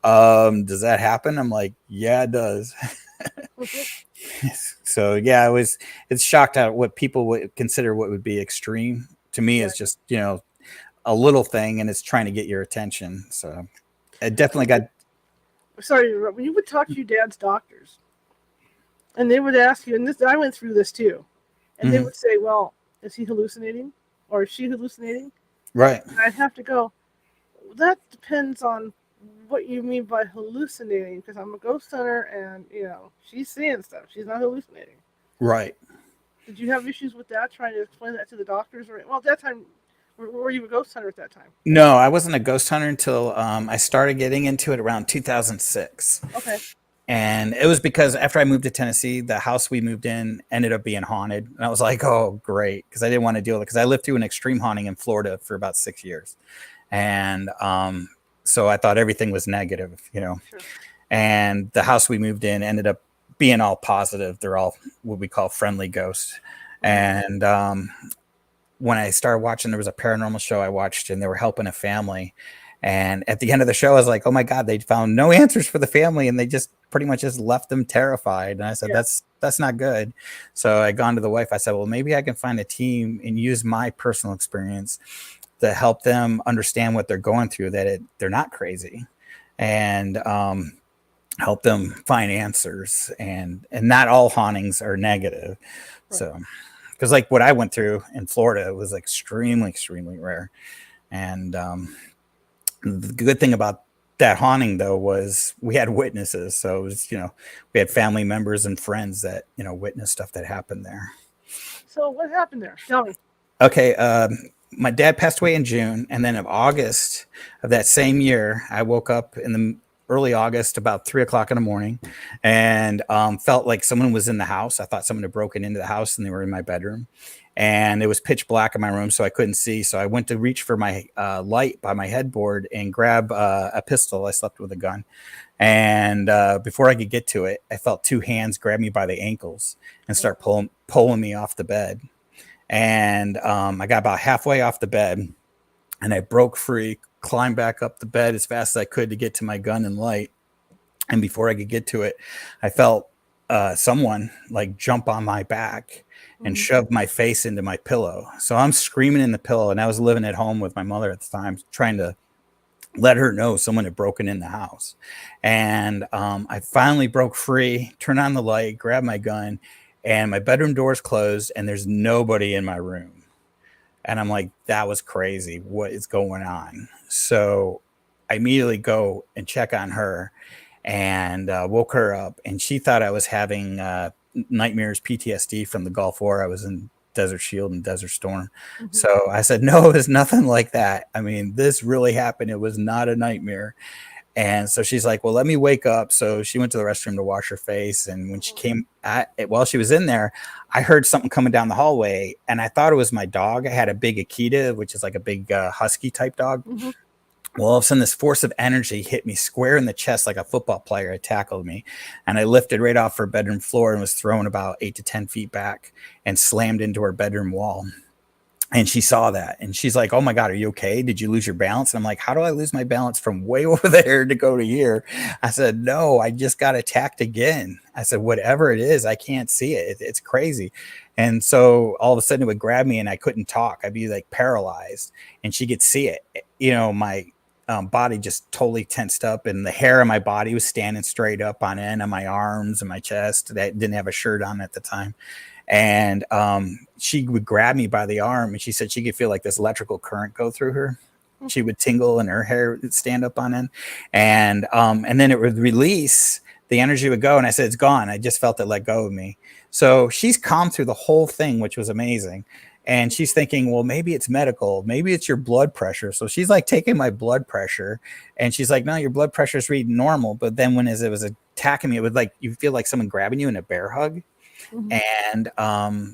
"Does that happen?" I'm like, "Yeah, it does." So yeah, it's shocked at what people would consider what would be extreme. To me, is just, a little thing, and it's trying to get your attention. So it definitely got. Sorry, when you would talk to your dad's doctors, and they would ask you, and I went through this too, and they would say, "Well, is he hallucinating, or is she hallucinating?" Right. And I'd have to go, "That depends on what you mean by hallucinating, because I'm a ghost hunter, and she's seeing stuff. She's not hallucinating." Right. Did you have issues with that, trying to explain that to the doctors? Or, well, at that time, were you a ghost hunter at that time? No, I wasn't a ghost hunter until I started getting into it around 2006. Okay. And it was because after I moved to Tennessee, the house we moved in ended up being haunted. And I was like, "Oh, great." Because I didn't want to deal with it. Because I lived through an extreme haunting in Florida for about 6 years. And so I thought everything was negative, Sure. And the house we moved in ended up being all positive. They're all what we call friendly ghosts. And when I started watching, there was a paranormal show I watched, and they were helping a family. And at the end of the show, I was like, "Oh my God, they found no answers for the family." And they just pretty much just left them terrified. And I said, that's not good. So I gone to the wife. I said, "Well, maybe I can find a team and use my personal experience to help them understand what they're going through, that they're not crazy, and help them find answers. And not all hauntings are negative." Right. So, because like what I went through in Florida was extremely, extremely rare. And the good thing about that haunting though was we had witnesses. So it was, we had family members and friends that, witnessed stuff that happened there. So what happened there? Tell me. Okay. My dad passed away in June, and then of August of that same year, I woke up in the early August, about 3:00 in the morning, and felt like someone was in the house. I thought someone had broken into the house, and they were in my bedroom, and it was pitch black in my room, so I couldn't see. So I went to reach for my light by my headboard and grab a pistol. I slept with a gun, and before I could get to it, I felt two hands grab me by the ankles and start pulling me off the bed. And I got about halfway off the bed, and I broke free, climbed back up the bed as fast as I could to get to my gun and light. And before I could get to it, I felt someone like jump on my back and shove my face into my pillow. So I'm screaming in the pillow, and I was living at home with my mother at the time, trying to let her know someone had broken in the house. And I finally broke free, turned on the light, grabbed my gun, and my bedroom door's closed, and there's nobody in my room. And I'm like, that was crazy. What is going on? So I immediately go and check on her, and woke her up. And she thought I was having nightmares, PTSD from the Gulf War. I was in Desert Shield and Desert Storm. So I said, no, it's nothing like that. I mean, this really happened. It was not a nightmare. And so she's like, well, let me wake up. So she went to the restroom to wash her face. And when she came while she was in there, I heard something coming down the hallway, and I thought it was my dog. I had a big Akita, which is like a big husky type dog. Well, all of a sudden, this force of energy hit me square in the chest like a football player had tackled me. And I lifted right off her bedroom floor and was thrown about 8 to 10 feet back and slammed into her bedroom wall. And she saw that, and she's like, oh my God, are you okay? Did you lose your balance? And I'm like, how do I lose my balance from way over there to go to here? I said, no, I just got attacked again. I said, whatever it is, I can't see it. It's crazy. And so all of a sudden it would grab me and I couldn't talk. I'd be like paralyzed, and she could see it. My body just totally tensed up, and the hair on my body was standing straight up on end on my arms and my chest. I didn't have a shirt on at the time. And she would grab me by the arm, and she said she could feel like this electrical current go through her. She would tingle, and her hair would stand up on end. And then it would release, the energy would go, and I said, it's gone. I just felt it let go of me. So she's calm through the whole thing, which was amazing. And she's thinking, well, maybe it's medical. Maybe it's your blood pressure. So she's like taking my blood pressure, and she's like, no, your blood pressure is reading normal. But then as it was attacking me, it would like, you feel like someone grabbing you in a bear hug. And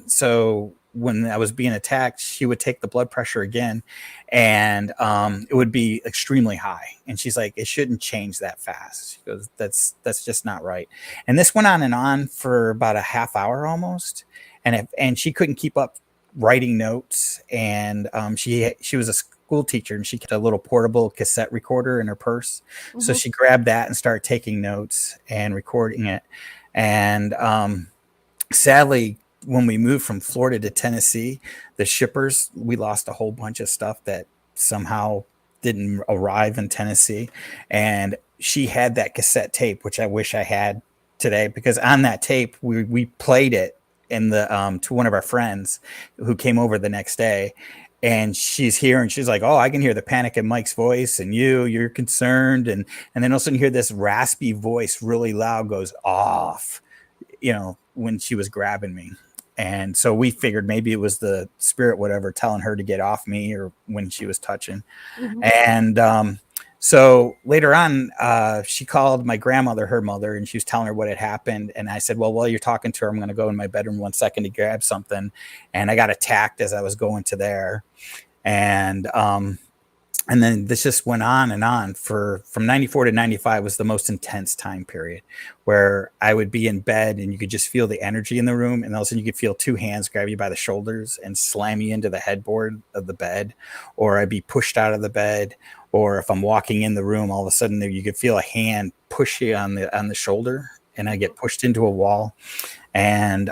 so when I was being attacked, she would take the blood pressure again, and it would be extremely high. And she's like, it shouldn't change that fast. She goes, that's just not right. And this went on and on for about a half hour almost. And she couldn't keep up writing notes. And she was a school teacher, and she kept a little portable cassette recorder in her purse. So she grabbed that and started taking notes and recording it. And sadly, when we moved from Florida to Tennessee, the shippers, we lost a whole bunch of stuff that somehow didn't arrive in Tennessee. And she had that cassette tape, which I wish I had today, because on that tape, we played it in the to one of our friends who came over the next day. And she's here, and she's like, oh, I can hear the panic in Mike's voice, and you're concerned. And then all of a sudden you hear this raspy voice really loud goes off, when she was grabbing me. And so we figured maybe it was the spirit, whatever, telling her to get off me, or when she was touching. And so later on, she called my grandmother, her mother, and she was telling her what had happened. And I said, well, while you're talking to her, I'm going to go in my bedroom 1 second to grab something. And I got attacked as I was going to there. And then this just went on and on from 94 to 95 was the most intense time period, where I would be in bed and you could just feel the energy in the room. And all of a sudden you could feel two hands grab you by the shoulders and slam you into the headboard of the bed, or I'd be pushed out of the bed. Or if I'm walking in the room, all of a sudden you could feel a hand push you on the shoulder, and I get pushed into a wall. And,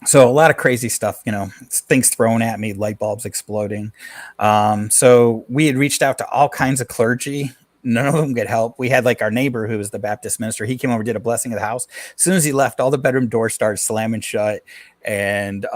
so a lot of crazy stuff, things thrown at me, light bulbs exploding. So we had reached out to all kinds of clergy. None of them could help. We had like our neighbor who was the Baptist minister. He came over, did a blessing of the house. As soon as he left, all the bedroom doors started slamming shut, and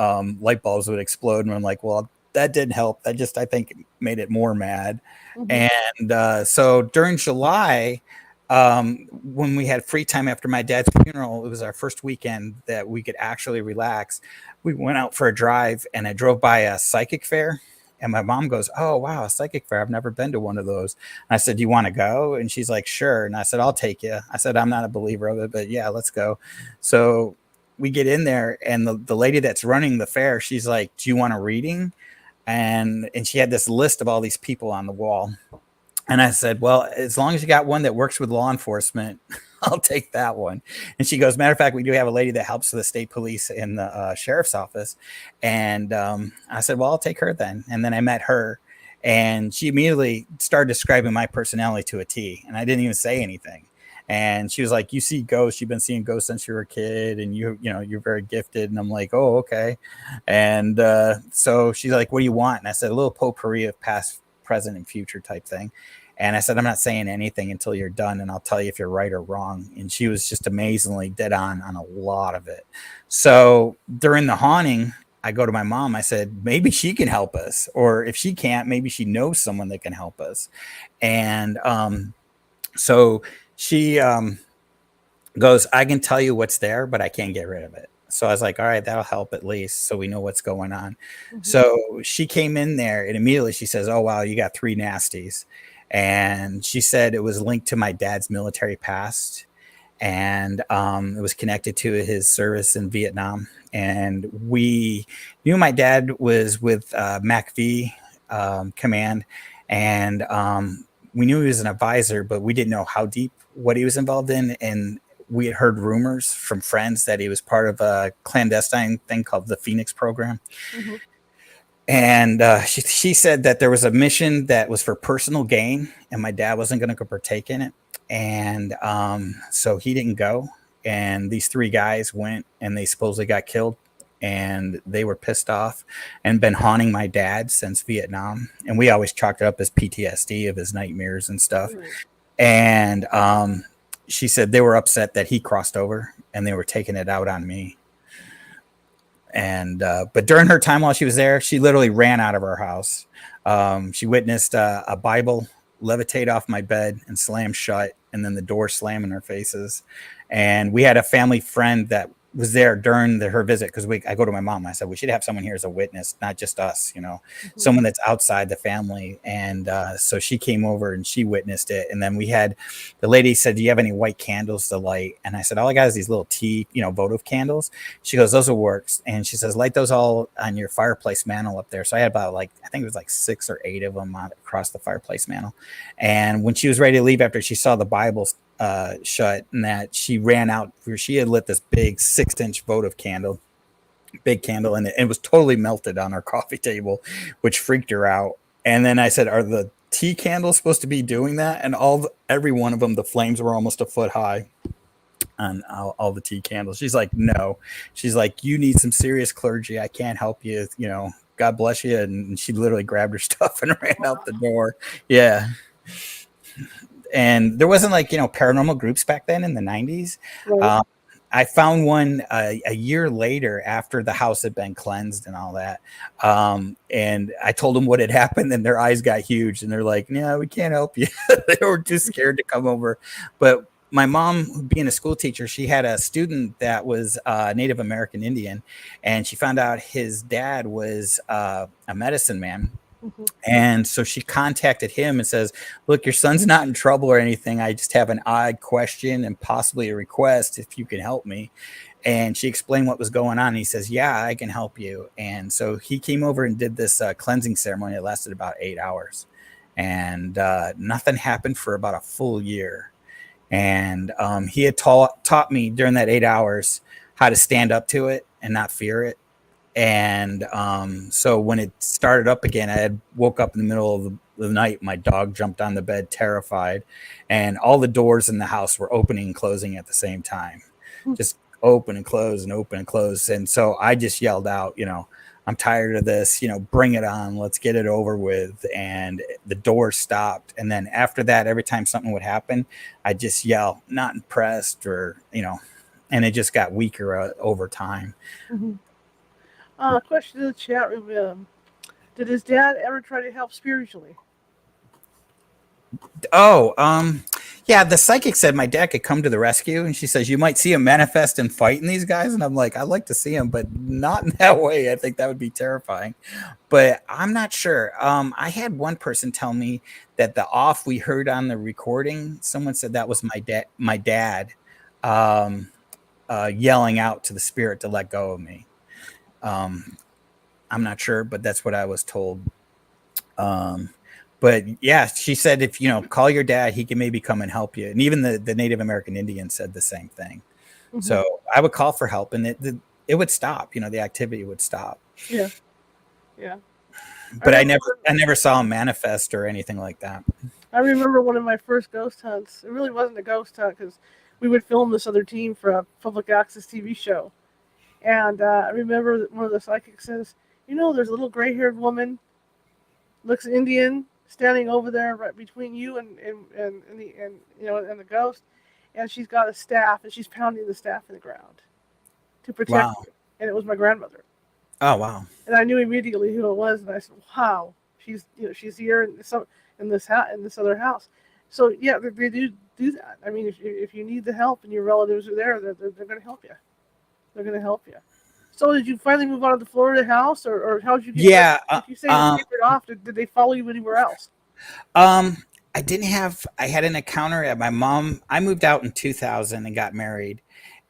light bulbs would explode. And I'm like, well, that didn't help. That just, I think, made it more mad. Mhm. And so during July, when we had free time after my dad's funeral, it was our first weekend that we could actually relax. We went out for a drive, and I drove by a psychic fair. And my mom goes, "Oh, wow, a psychic fair. I've never been to one of those." And I said, "You want to go?" And she's like, "Sure." And I said, "I'll take you." I said, "I'm not a believer of it, but yeah, let's go." So we get in there, and the lady that's running the fair, she's like, "Do you want a reading?" And she had this list of all these people on the wall. And I said, "Well, as long as you got one that works with law enforcement, I'll take that one." And she goes, "Matter of fact, we do have a lady that helps the state police in the sheriff's office." And I said, "Well, I'll take her then." And then I met her, and she immediately started describing my personality to a T. And I didn't even say anything. And she was like, "You see ghosts. You've been seeing ghosts since you were a kid, and you're very gifted." And I'm like, "Oh, okay." And so she's like, "What do you want?" And I said, "A little potpourri of past, present, and future type thing." And I said, "I'm not saying anything until you're done, and I'll tell you if you're right or wrong." And she was just amazingly dead on a lot of it. So during the haunting, I go to my mom. I said, "Maybe she can help us, or if she can't, maybe she knows someone that can help us." And so she goes, "I can tell you what's there, but I can't get rid of it." So I was like, "All right, that'll help at least, so we know what's going on." Mhm. So she came in there, and immediately she says, "Oh, wow, you got three nasties." And she said it was linked to my dad's military past, and it was connected to his service in Vietnam. And we knew my dad was with MACV Command, and we knew he was an advisor, but we didn't know how deep what he was involved in. And we had heard rumors from friends that he was part of a clandestine thing called the Phoenix program. Mhm. And she said that there was a mission that was for personal gain, and my dad wasn't going to go partake in it. And so he didn't go. And these three guys went, and they supposedly got killed. And they were pissed off and been haunting my dad since Vietnam. And we always chalked it up as PTSD of his nightmares and stuff. Right. And she said they were upset that he crossed over, and they were taking it out on me. And but during her time while she was there, she literally ran out of our house. She witnessed a Bible levitate off my bed and slam shut, and then the door slam in our faces. And we had a family friend that was there during her visit, because I go to my mom. I said, "We should have someone here as a witness, not just us, Mhm. someone that's outside the family." And so she came over and she witnessed it. And then we had the lady said, "Do you have any white candles to light?" And I said, "All I got is these little tea, votive candles." She goes, "Those will work." And she says, "Light those all on your fireplace mantle up there." So I had about, I think it was like 6 or 8 of them across the fireplace mantle. And when she was ready to leave, after she saw the Bible shut, and that she ran out where she had lit this big 6-inch votive candle, big candle, and it was totally melted on our coffee table, which freaked her out. And then I said, "Are the tea candles supposed to be doing that?" And every one of them, the flames were almost a foot high on all the tea candles. She's like, "No." She's like, "You need some serious clergy. I can't help you. God bless you." And she literally grabbed her stuff and ran out the door. Yeah. And there wasn't paranormal groups back then in the 90s. Right. Um, I found one a year later after the house had been cleansed and all that. And I told them what had happened, and their eyes got huge, and they're like, "No, we can't help you." They were too scared to come over. But my mom, being a school teacher, she had a student that was Native American Indian, and she found out his dad was a medicine man. Mhm. And so she contacted him and says, "Look, your son's not in trouble or anything. I just have an odd question and possibly a request if you can help me." And she explained what was going on. And he says, "Yeah, I can help you." And so he came over and did this cleansing ceremony. It lasted about 8 hours. And nothing happened for about a full year. And he had taught me during that 8 hours how to stand up to it and not fear it. And so when it started up again, I had woke up in the middle of the night. My dog jumped on the bed, terrified, and all the doors in the house were opening and closing at the same time, Mhm. just open and close and open and close. And so I just yelled out, "I'm tired of this. Bring it on. Let's get it over with." And the door stopped. And then after that, every time something would happen, I just yell, "Not impressed," and it just got weaker over time. Mhm. Question in the chat room. Did his dad ever try to help spiritually? Oh, yeah, the psychic said my dad could come to the rescue, and she says you might see him manifest and fighting these guys, and I'm like, I'd like to see him, but not in that way. I think that would be terrifying, but I'm not sure. I had one person tell me that the off we heard on the recording, someone said that was my dad, um, yelling out to the spirit to let go of me. Um, I'm not sure, but that's what I was told. Um, but yeah, she said if call your dad, he can maybe come and help you. And even the Native American Indian said the same thing. Hmm. So I would call for help, and it would stop. The activity would stop. Yeah, yeah. I But I remember. never I never saw him manifest or anything like that. I remember one of my first ghost hunts. It really wasn't a ghost hunt because we would film this other team for a public access TV show. And I remember that one of the psychics says, there's a little gray-haired woman, looks Indian, standing over there right between you and the ghost, and she's got a staff and she's pounding the staff in the ground to protect Wow. you. And it was my grandmother. Oh wow. And I knew immediately who it was, and I said, "Wow, she's here in this other house." So yeah, they do that. I mean, if you need the help and your relatives are there, they're going to help you. They're going to help you. So did you finally move out of the Florida house, or how did you get? Yeah. If you say you tapered off, did they follow you anywhere else? Um, I had an encounter at my mom. I moved out in 2000 and got married,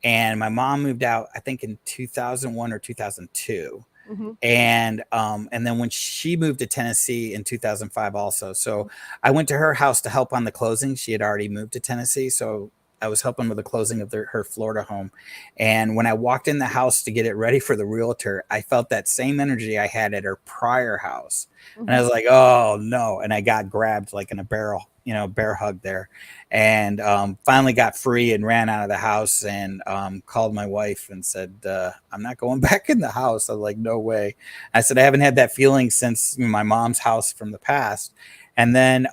and my mom moved out, I think, in 2001 or 2002. Hmm. And then when she moved to Tennessee in 2005 also. So I went to her house to help on the closing. She had already moved to Tennessee, so I was helping with the closing of her Florida home. And when I walked in the house to get it ready for the realtor, I felt that same energy I had at her prior house. And I Hmm. was like, oh no. And I got grabbed like in a bear hug there. And finally got free and ran out of the house, and called my wife and said, I'm not going back in the house. I was like, no way. I said, I haven't had that feeling since my mom's house from the past. And then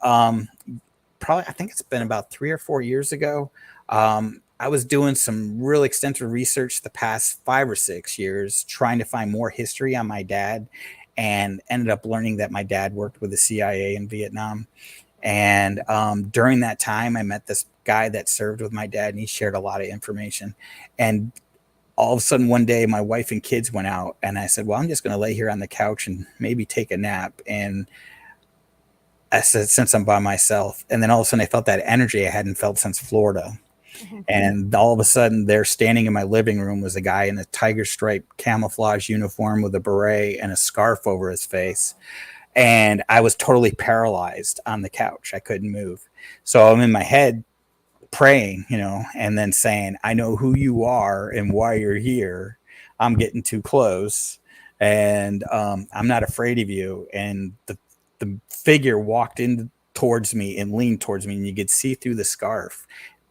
probably, I think it's been about 3 or 4 years ago. I was doing some real extensive research the past 5 or 6 years, trying to find more history on my dad, and ended up learning that my dad worked with the CIA in Vietnam. And during that time, I met this guy that served with my dad, and he shared a lot of information. And all of a sudden, one day, my wife and kids went out, and I said, well, I'm just going to lay here on the couch and maybe take a nap. And I said, since I'm by myself. And then all of a sudden, I felt that energy I hadn't felt since Florida. Hmm. And all of a sudden, there standing in my living room was a guy in a tiger stripe camouflage uniform with a beret and a scarf over his face. And I was totally paralyzed on the couch. I couldn't move. So I'm in my head praying, and then saying, I know who you are and why you're here. I'm getting too close, and I'm not afraid of you. And the figure walked in towards me and leaned towards me, and you could see through the scarf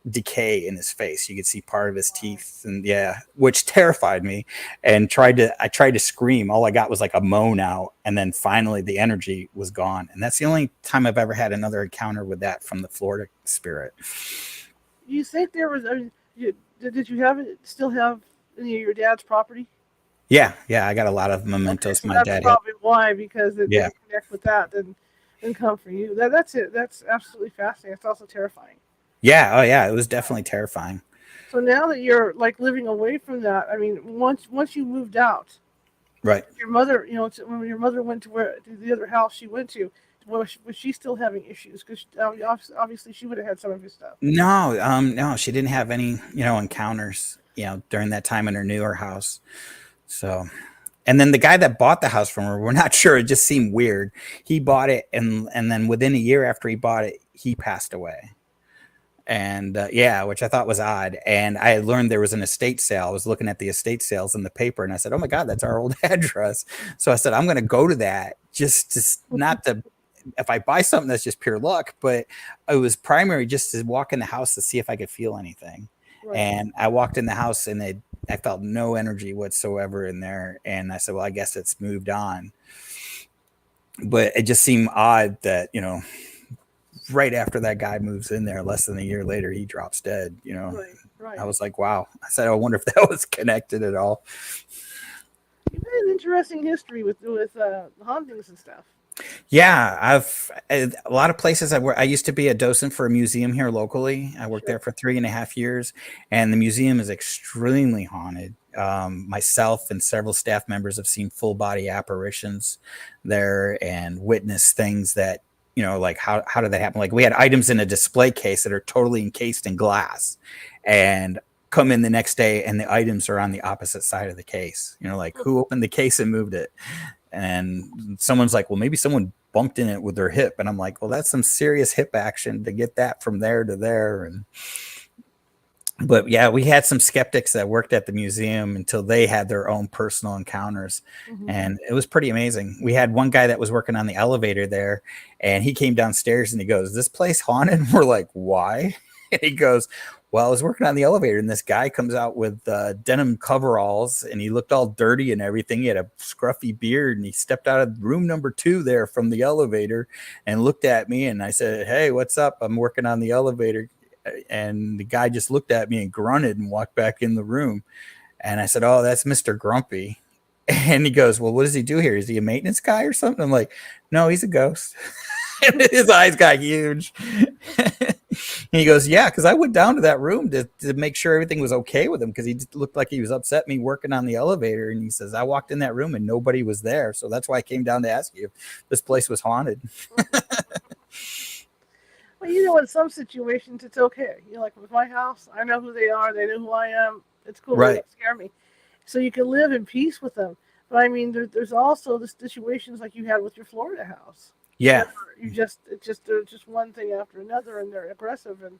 decay in his face. You could see part of his teeth, and yeah, which terrified me. And I tried to scream. All I got was like a moan out, and then finally the energy was gone. And that's the only time I've ever had another encounter with that from the Florida spirit. You think there was? I mean, did you still have any of your dad's property? Yeah, I got a lot of Okay, mementos so my that's dad had. probably why, because it Yeah. didn't connect with that, then come for you. That's it. That's absolutely fascinating. It's also terrifying. Yeah, oh yeah, it was definitely terrifying. So now that you're like living away from that, I mean, once you moved out, Right. your mother, when your mother went to the other house she went to, was she still having issues? Because obviously she would have had some of his stuff. No, she didn't have any, encounters, during that time in her newer house. So, and then the guy that bought the house from her, we're not sure. It just seemed weird. He bought it, and then within a year after he bought it, he passed away. And yeah, which I thought was odd. And I had learned there was an estate sale. I was looking at the estate sales in the paper, and I said, "Oh my God, that's our old address." So I said, "I'm going to go to that just to not to. If I buy something, that's just pure luck." But it was primary just to walk in the house to see if I could feel anything. Right. And I walked in the house, and I felt no energy whatsoever in there. And I said, "Well, I guess it's moved on." But it just seemed odd that right after that guy moves in there, less than a year later, he drops dead. Right. Right. I was like, wow. I said, I wonder if that was connected at all. You've had an interesting history with hauntings and stuff. Yeah, I've a lot of places I work. I used to be a docent for a museum here locally. I worked Sure. there for 3.5 years, and the museum is extremely haunted. Myself and several staff members have seen full body apparitions there and witnessed things that, like how did that happen? Like we had items in a display case that are totally encased in glass, and come in the next day and the items are on the opposite side of the case. Like who opened the case and moved it? And someone's like, well, maybe someone bumped in it with their hip. And I'm like, well, that's some serious hip action to get that from there to there. But yeah, we had some skeptics that worked at the museum until they had their own personal encounters. Mm-hmm. And it was pretty amazing. We had one guy that was working on the elevator there, and he came downstairs and he goes, "This place haunted?" And we're like, "Why?" And he goes, "Well, I was working on the elevator and this guy comes out with denim coveralls and he looked all dirty and everything. He had a scruffy beard and he stepped out of room number 2 there from the elevator and looked at me, and I said, 'Hey, what's up? I'm working on the elevator.' And the guy just looked at me and grunted and walked back in the room. And I said, 'Oh, that's Mr. Grumpy.' And he goes, 'Well, what does he do here? Is he a maintenance guy or something?' I'm like, 'No, he's a ghost.'" And his eyes got huge. And he goes, "Yeah, because I went down to that room to make sure everything was okay with him, because he just looked like he was upset me working on the elevator." And he says, "I walked in that room and nobody was there. So that's why I came down to ask you if this place was haunted." Well, in some situations it's okay. Like with my house, I know who they are. They know who I am. It's cool. They Right. don't scare me. So you can live in peace with them. But I mean, there's also the situations like you had with your Florida house. Yeah. They're just one thing after another, and they're aggressive and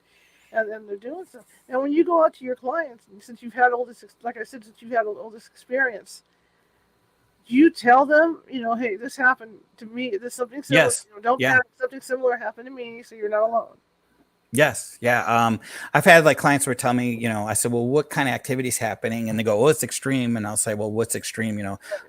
they're doing stuff. Now, when you go out to your clients, and since you've had all this, like I said, since you've had all this experience, do you tell them, hey, this happened to me, this something similar, Yes. don't Yeah. panic, something similar happened to me, so you're not alone. Yes. Yeah. I've had like clients who would tell me, I said, "Well, what kind of activity's happening?" And they go, "Oh, it's extreme." And I'll say, "Well, what's extreme?"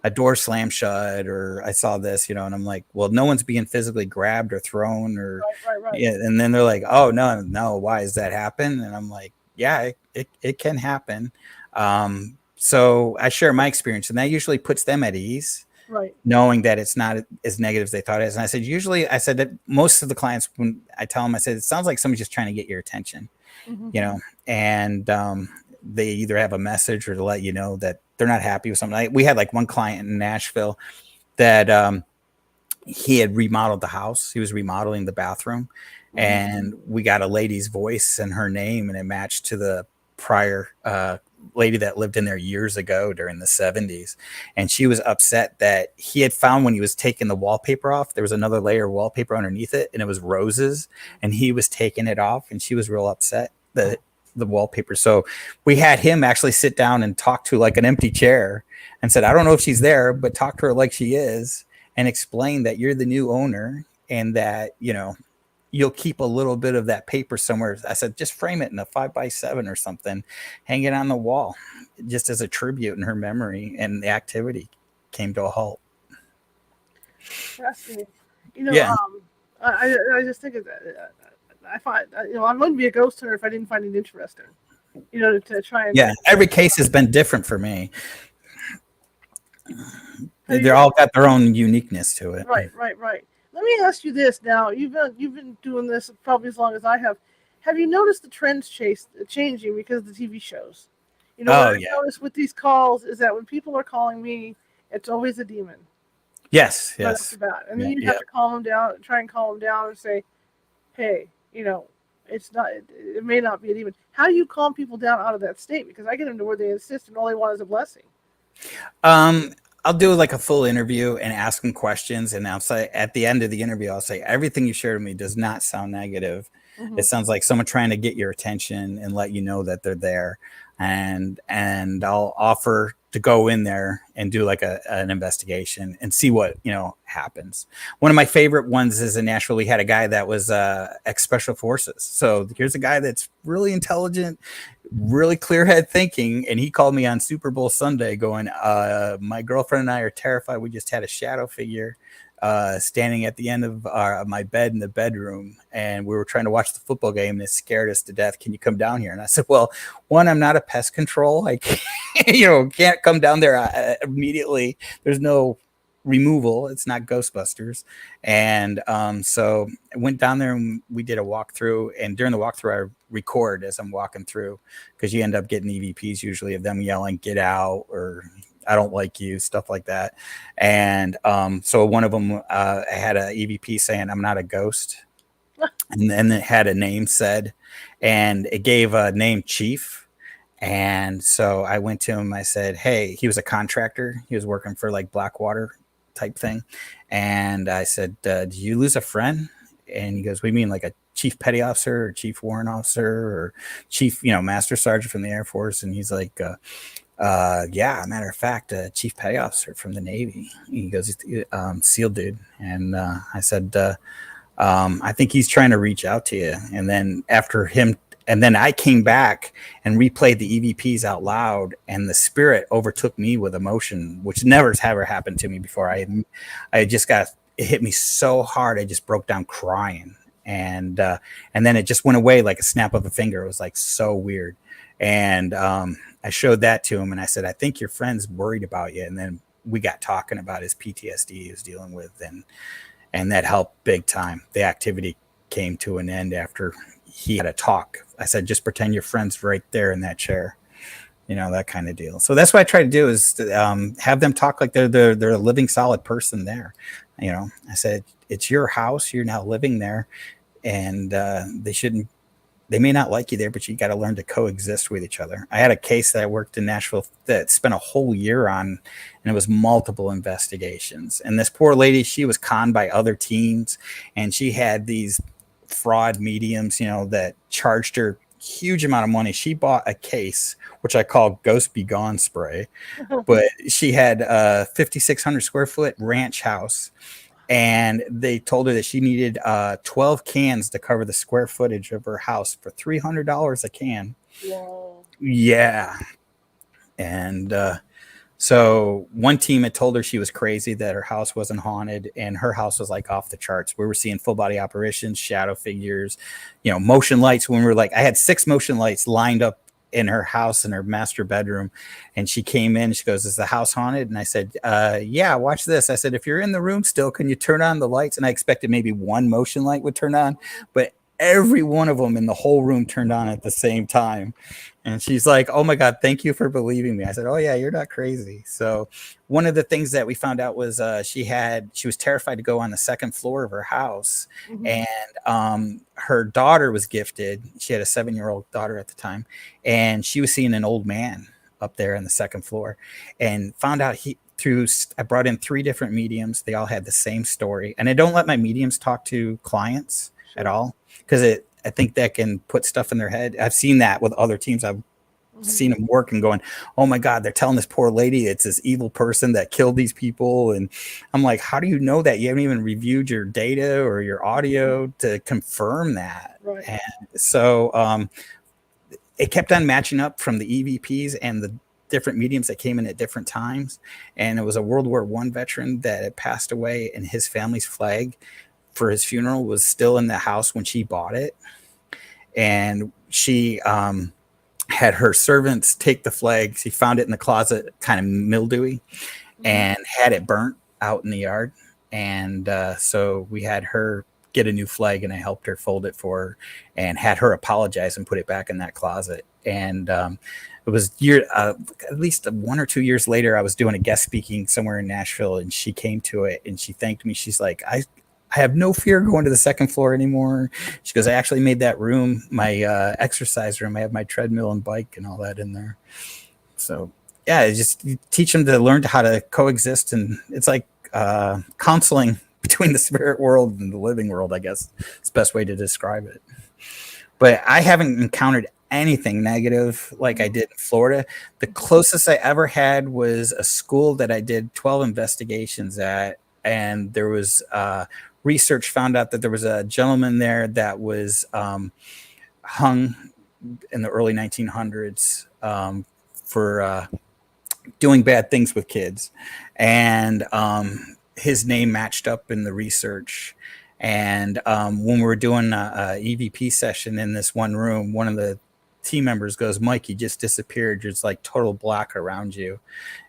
A door slammed shut, or I saw this, and I'm like, "Well, no one's being physically grabbed or thrown or," Right. yeah. And then they're like, "Oh, no. Why does that happen?" And I'm like, "Yeah, it can happen." So I share my experience, and that usually puts them at ease. Right. Knowing that it's not as negative as they thought it is. And I said that most of the clients, when I tell them, I said, it sounds like somebody's just trying to get your attention, Mm-hmm. and they either have a message or to let you know that they're not happy with something. We had like one client in Nashville that he had remodeled the house. He was remodeling the bathroom, Mm-hmm. and we got a lady's voice and her name, and it matched to the prior lady that lived in there years ago during the 70s. And she was upset that he had found, when he was taking the wallpaper off, there was another layer of wallpaper underneath it, and it was roses, and he was taking it off, and she was real upset that the wallpaper. So we had him actually sit down and talk to like an empty chair and said, "I don't know if she's there, but talk to her like she is and explain that you're the new owner and that, you'll keep a little bit of that paper somewhere." I said, "Just frame it in a 5x7 or something, hang it on the wall just as a tribute in her memory." And the activity came to a halt. Fascinating. Yeah. I just think of that. I find, I wouldn't be a ghost hunter if I didn't find it interesting. To try and. Yeah. Every case has been different for me. They're all got their own uniqueness to it. Right. Let me ask you this now. You've been doing this probably as long as I have. Have you noticed the trends changing because of the TV shows? What I've noticed with these calls is that when people are calling me, it's always a demon. Yes. Right off the bat. And then you have to calm them down, try and calm them down and say, "Hey, it's not. It may not be a demon." How do you calm people down out of that state? Because I get them to where they insist and all they want is a blessing. I'll do like a full interview and ask them questions, and I'll say at the end of the interview, I'll say, "Everything you shared with me does not sound negative. Mm-hmm. It sounds like someone trying to get your attention and let you know that they're there." And I'll offer to go in there and do like an investigation and see what happens. One of my favorite ones is in Nashville. We had a guy that was ex special forces. So here's a guy that's really intelligent, really clear head thinking, and he called me on Super Bowl Sunday going, "My girlfriend and I are terrified. We just had a shadow figure standing at the end of my bed in the bedroom, and we were trying to watch the football game, and it scared us to death. Can you come down here? And I said, well, one, I'm not a pest control. I can't, can't come down there immediately. There's no removal. It's not Ghostbusters. And so I went down there and we did a walkthrough. And during the walkthrough, I record as I'm walking through, because you end up getting EVPs usually of them yelling, "Get out," or "I don't like you," stuff like that. And so one of them, I had an EVP saying, "I'm not a ghost." And then it had a name said, and it gave a name, Chief. And so I went to him. I said, "Hey," he was a contractor. He was working for like Blackwater type thing. And I said, "Did you lose a friend?" And he goes, "What do you mean, like a chief petty officer or chief warrant officer or chief, master sergeant from the Air Force?" And he's like, yeah, matter of fact, chief petty officer from the Navy. He goes, SEAL dude. And I said, I think he's trying to reach out to you. And then after him, and then I came back and replayed the EVPs out loud, and the spirit overtook me with emotion, which never has ever happened to me before. I just it hit me so hard, I just broke down crying. And then it just went away like a snap of a finger. It was like so weird. And I showed that to him, and I said, "I think your friend's worried about you." And then we got talking about his PTSD he was dealing with, and that helped big time. The activity came to an end after he had a talk. I said, "Just pretend your friend's right there in that chair," that kind of deal. So that's what I try to do, is to, have them talk like they're a living, solid person there. I said, it's your house. You're now living there, and they may not like you there, but you got to learn to coexist with each other. I had a case that I worked in Nashville that spent a whole year on, and it was multiple investigations. And this poor lady, she was conned by other teams, and she had these fraud mediums, that charged her huge amount of money. She bought a case, which I call Ghost Be Gone spray, but she had a 5,600 square foot ranch house. And they told her that she needed 12 cans to cover the square footage of her house for $300 a can. Wow. Yeah. And so one team had told her she was crazy, that her house wasn't haunted, and her house was like off the charts. We were seeing full body apparitions, shadow figures, motion lights. When we were like, I had 6 motion lights lined up in her house, in her master bedroom. And she came in, she goes, "Is the house haunted?" And I said, yeah, watch this. I said, "If you're in the room still, can you turn on the lights?" And I expected maybe one motion light would turn on, but every one of them in the whole room turned on at the same time. And she's like, "Oh my God, thank you for believing me." I said, "Oh yeah, you're not crazy." So one of the things that we found out was she was terrified to go on the second floor of her house. Mm-hmm. And her daughter was gifted. She had a 7-year-old daughter at the time, and she was seeing an old man up there on the second floor, and found out I brought in 3 different mediums. They all had the same story. And I don't let my mediums talk to clients at all, because I think that can put stuff in their head. I've seen that with other teams. I've seen them work and going, "Oh my God, they're telling this poor lady it's this evil person that killed these people." And I'm like, how do you know that? You haven't even reviewed your data or your audio to confirm that. Right. And so it kept on matching up from the EVPs and the different mediums that came in at different times. And it was a World War I veteran that had passed away, and his family's flag for his funeral was still in the house when she bought it. And she had her servants take the flag. She found it in the closet, kind of mildewy, and had it burnt out in the yard. And so we had her get a new flag, and I helped her fold it for her and had her apologize and put it back in that closet. And it was at least 1 or 2 years later, I was doing a guest speaking somewhere in Nashville, and she came to it and she thanked me. She's like, I have no fear going to the second floor anymore. She goes, "I actually made that room my exercise room. I have my treadmill and bike and all that in there." So yeah, you teach them to learn how to coexist. And it's like counseling between the spirit world and the living world, I guess it's the best way to describe it. But I haven't encountered anything negative like I did in Florida. The closest I ever had was a school that I did 12 investigations at. And there was research found out that there was a gentleman there that was hung in the early 1900s for doing bad things with kids. And his name matched up in the research. And when we were doing a EVP session in this one room, one of the team members goes, "Mike, you just disappeared. There's like total black around you."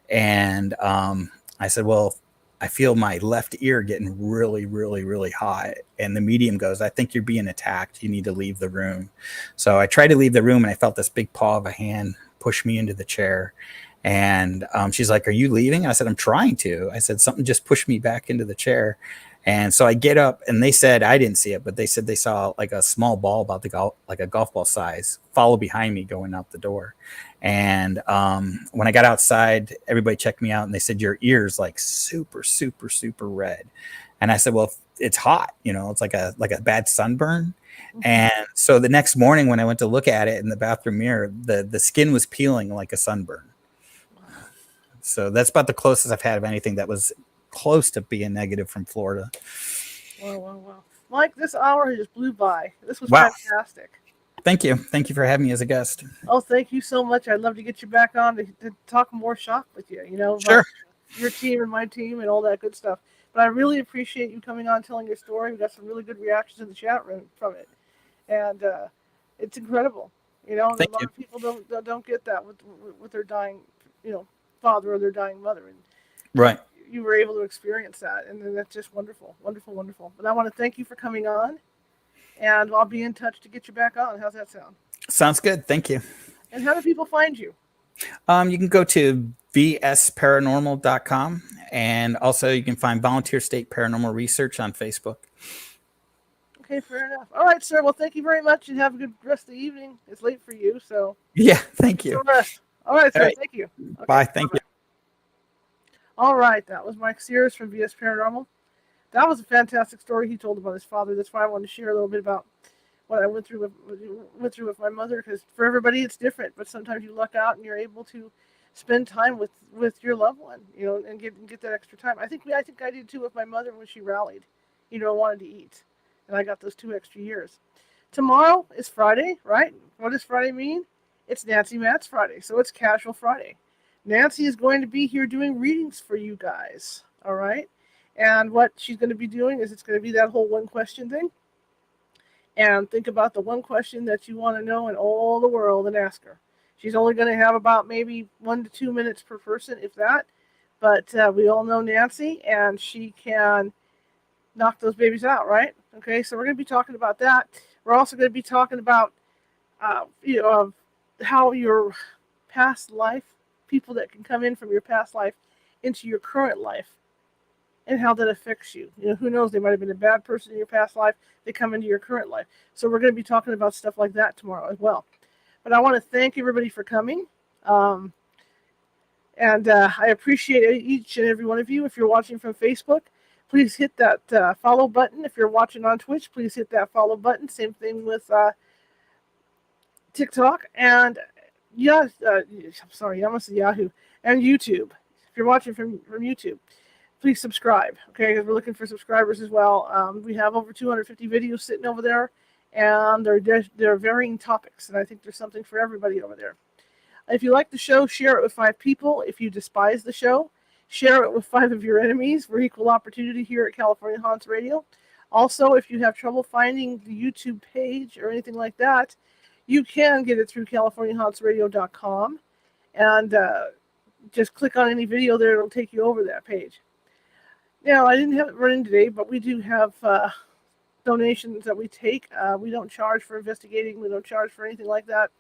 And I said, "Well, I feel my left ear getting really, really, really hot." And the medium goes, "I think you're being attacked. You need to leave the room." So I tried to leave the room, and I felt this big paw of a hand push me into the chair. And she's like, "Are you leaving?" I said, "I'm trying to." I said, "Something just pushed me back into the chair." And so I get up, and they said, I didn't see it, but they said they saw like a small ball about like a golf ball size follow behind me going out the door. And when I got outside, everybody checked me out, and they said, "Your ear's like super, super, super red." And I said, "Well, it's hot, it's like a bad sunburn." Mm-hmm. And so the next morning when I went to look at it in the bathroom mirror, the skin was peeling like a sunburn. Wow. So that's about the closest I've had of anything that was close to being negative from Florida. Wow. Mike, this hour just blew by. This was fantastic. Thank you for having me as a guest. Oh, thank you so much. I'd love to get you back on to talk more shop with you, Sure. Your team and my team and all that good stuff. But I really appreciate you coming on, telling your story. We got some really good reactions in the chat room from it, and it's incredible. A lot of people don't get that with their dying, father or their dying mother, and right. You were able to experience that, and that's just wonderful. But I want to thank you for coming on, and I'll be in touch to get you back on. How's that sound? Sounds good. Thank you. And how do people find you? You can go to vsparanormal.com, and also you can find Volunteer State Paranormal Research on Facebook. Okay, fair enough. All right, sir. Well, thank you very much, and have a good rest of the evening. It's late for you, so. Yeah, thank you. All right, sir. All right. Thank you. Okay, bye. Thank you. All right, that was Mike Sears from VS Paranormal. That was a fantastic story he told about his father. That's why I wanted to share a little bit about what I went through with my mother, because for everybody it's different, but sometimes you luck out and you're able to spend time with your loved one, and get that extra time. I think I did too with my mother when she rallied, wanted to eat, and I got those 2 extra years. Tomorrow is Friday, right? What does Friday mean? It's Nancy Matt's Friday, so it's Casual Friday. Nancy is going to be here doing readings for you guys, all right? And what she's going to be doing is it's going to be that whole one question thing. And think about the one question that you want to know in all the world and ask her. She's only going to have about maybe 1 to 2 minutes per person, if that. But we all know Nancy, and she can knock those babies out, right? Okay, so we're going to be talking about that. We're also going to be talking about, how your past life, people that can come in from your past life into your current life, and how that affects you. Who knows? They might have been a bad person in your past life. They come into your current life. So we're going to be talking about stuff like that tomorrow as well. But I want to thank everybody for coming. And I appreciate each and every one of you. If you're watching from Facebook, please hit that follow button. If you're watching on Twitch, please hit that follow button. Same thing with TikTok and I'm Yahoo and YouTube. If you're watching from YouTube, please subscribe, okay? Because we're looking for subscribers as well. We have over 250 videos sitting over there, and they're varying topics, and I think there's something for everybody over there. If you like the show, share it with 5 people. If you despise the show, share it with 5 of your enemies. We're equal opportunity here at California Haunts Radio. Also, if you have trouble finding the YouTube page or anything like that, you can get it through CaliforniaHauntsRadio.com, and just click on any video there. It'll take you over that page. Now, I didn't have it running today, but we do have donations that we take. We don't charge for investigating. We don't charge for anything like that.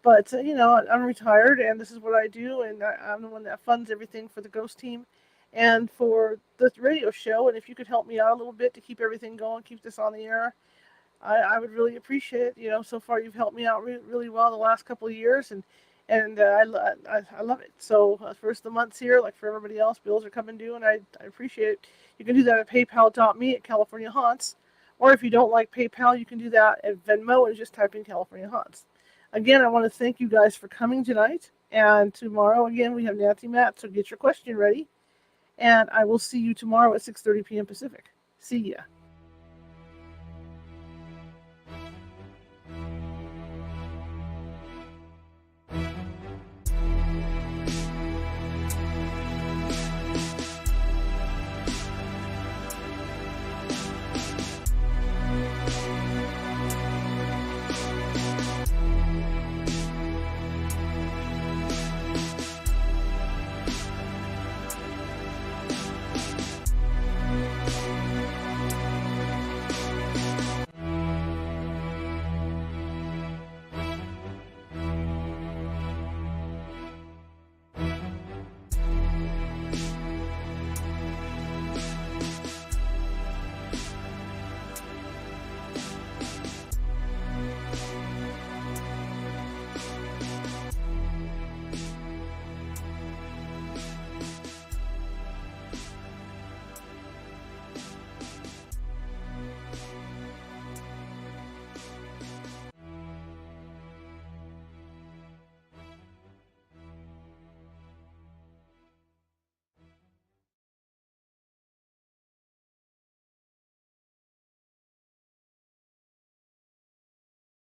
But, I'm retired, and this is what I do, and I'm the one that funds everything for the Ghost Team and for the radio show. And if you could help me out a little bit to keep everything going, keep this on the air, I would really appreciate it. So far you've helped me out really well the last couple of years, and I love it. So first of the month's here, like for everybody else, bills are coming due, and I appreciate it. You can do that at paypal.me at California Haunts, or if you don't like PayPal, you can do that at Venmo and just type in California Haunts. Again, I want to thank you guys for coming tonight, and tomorrow again we have Nancy Matt, so get your question ready, and I will see you tomorrow at 6:30 p.m. Pacific. See ya.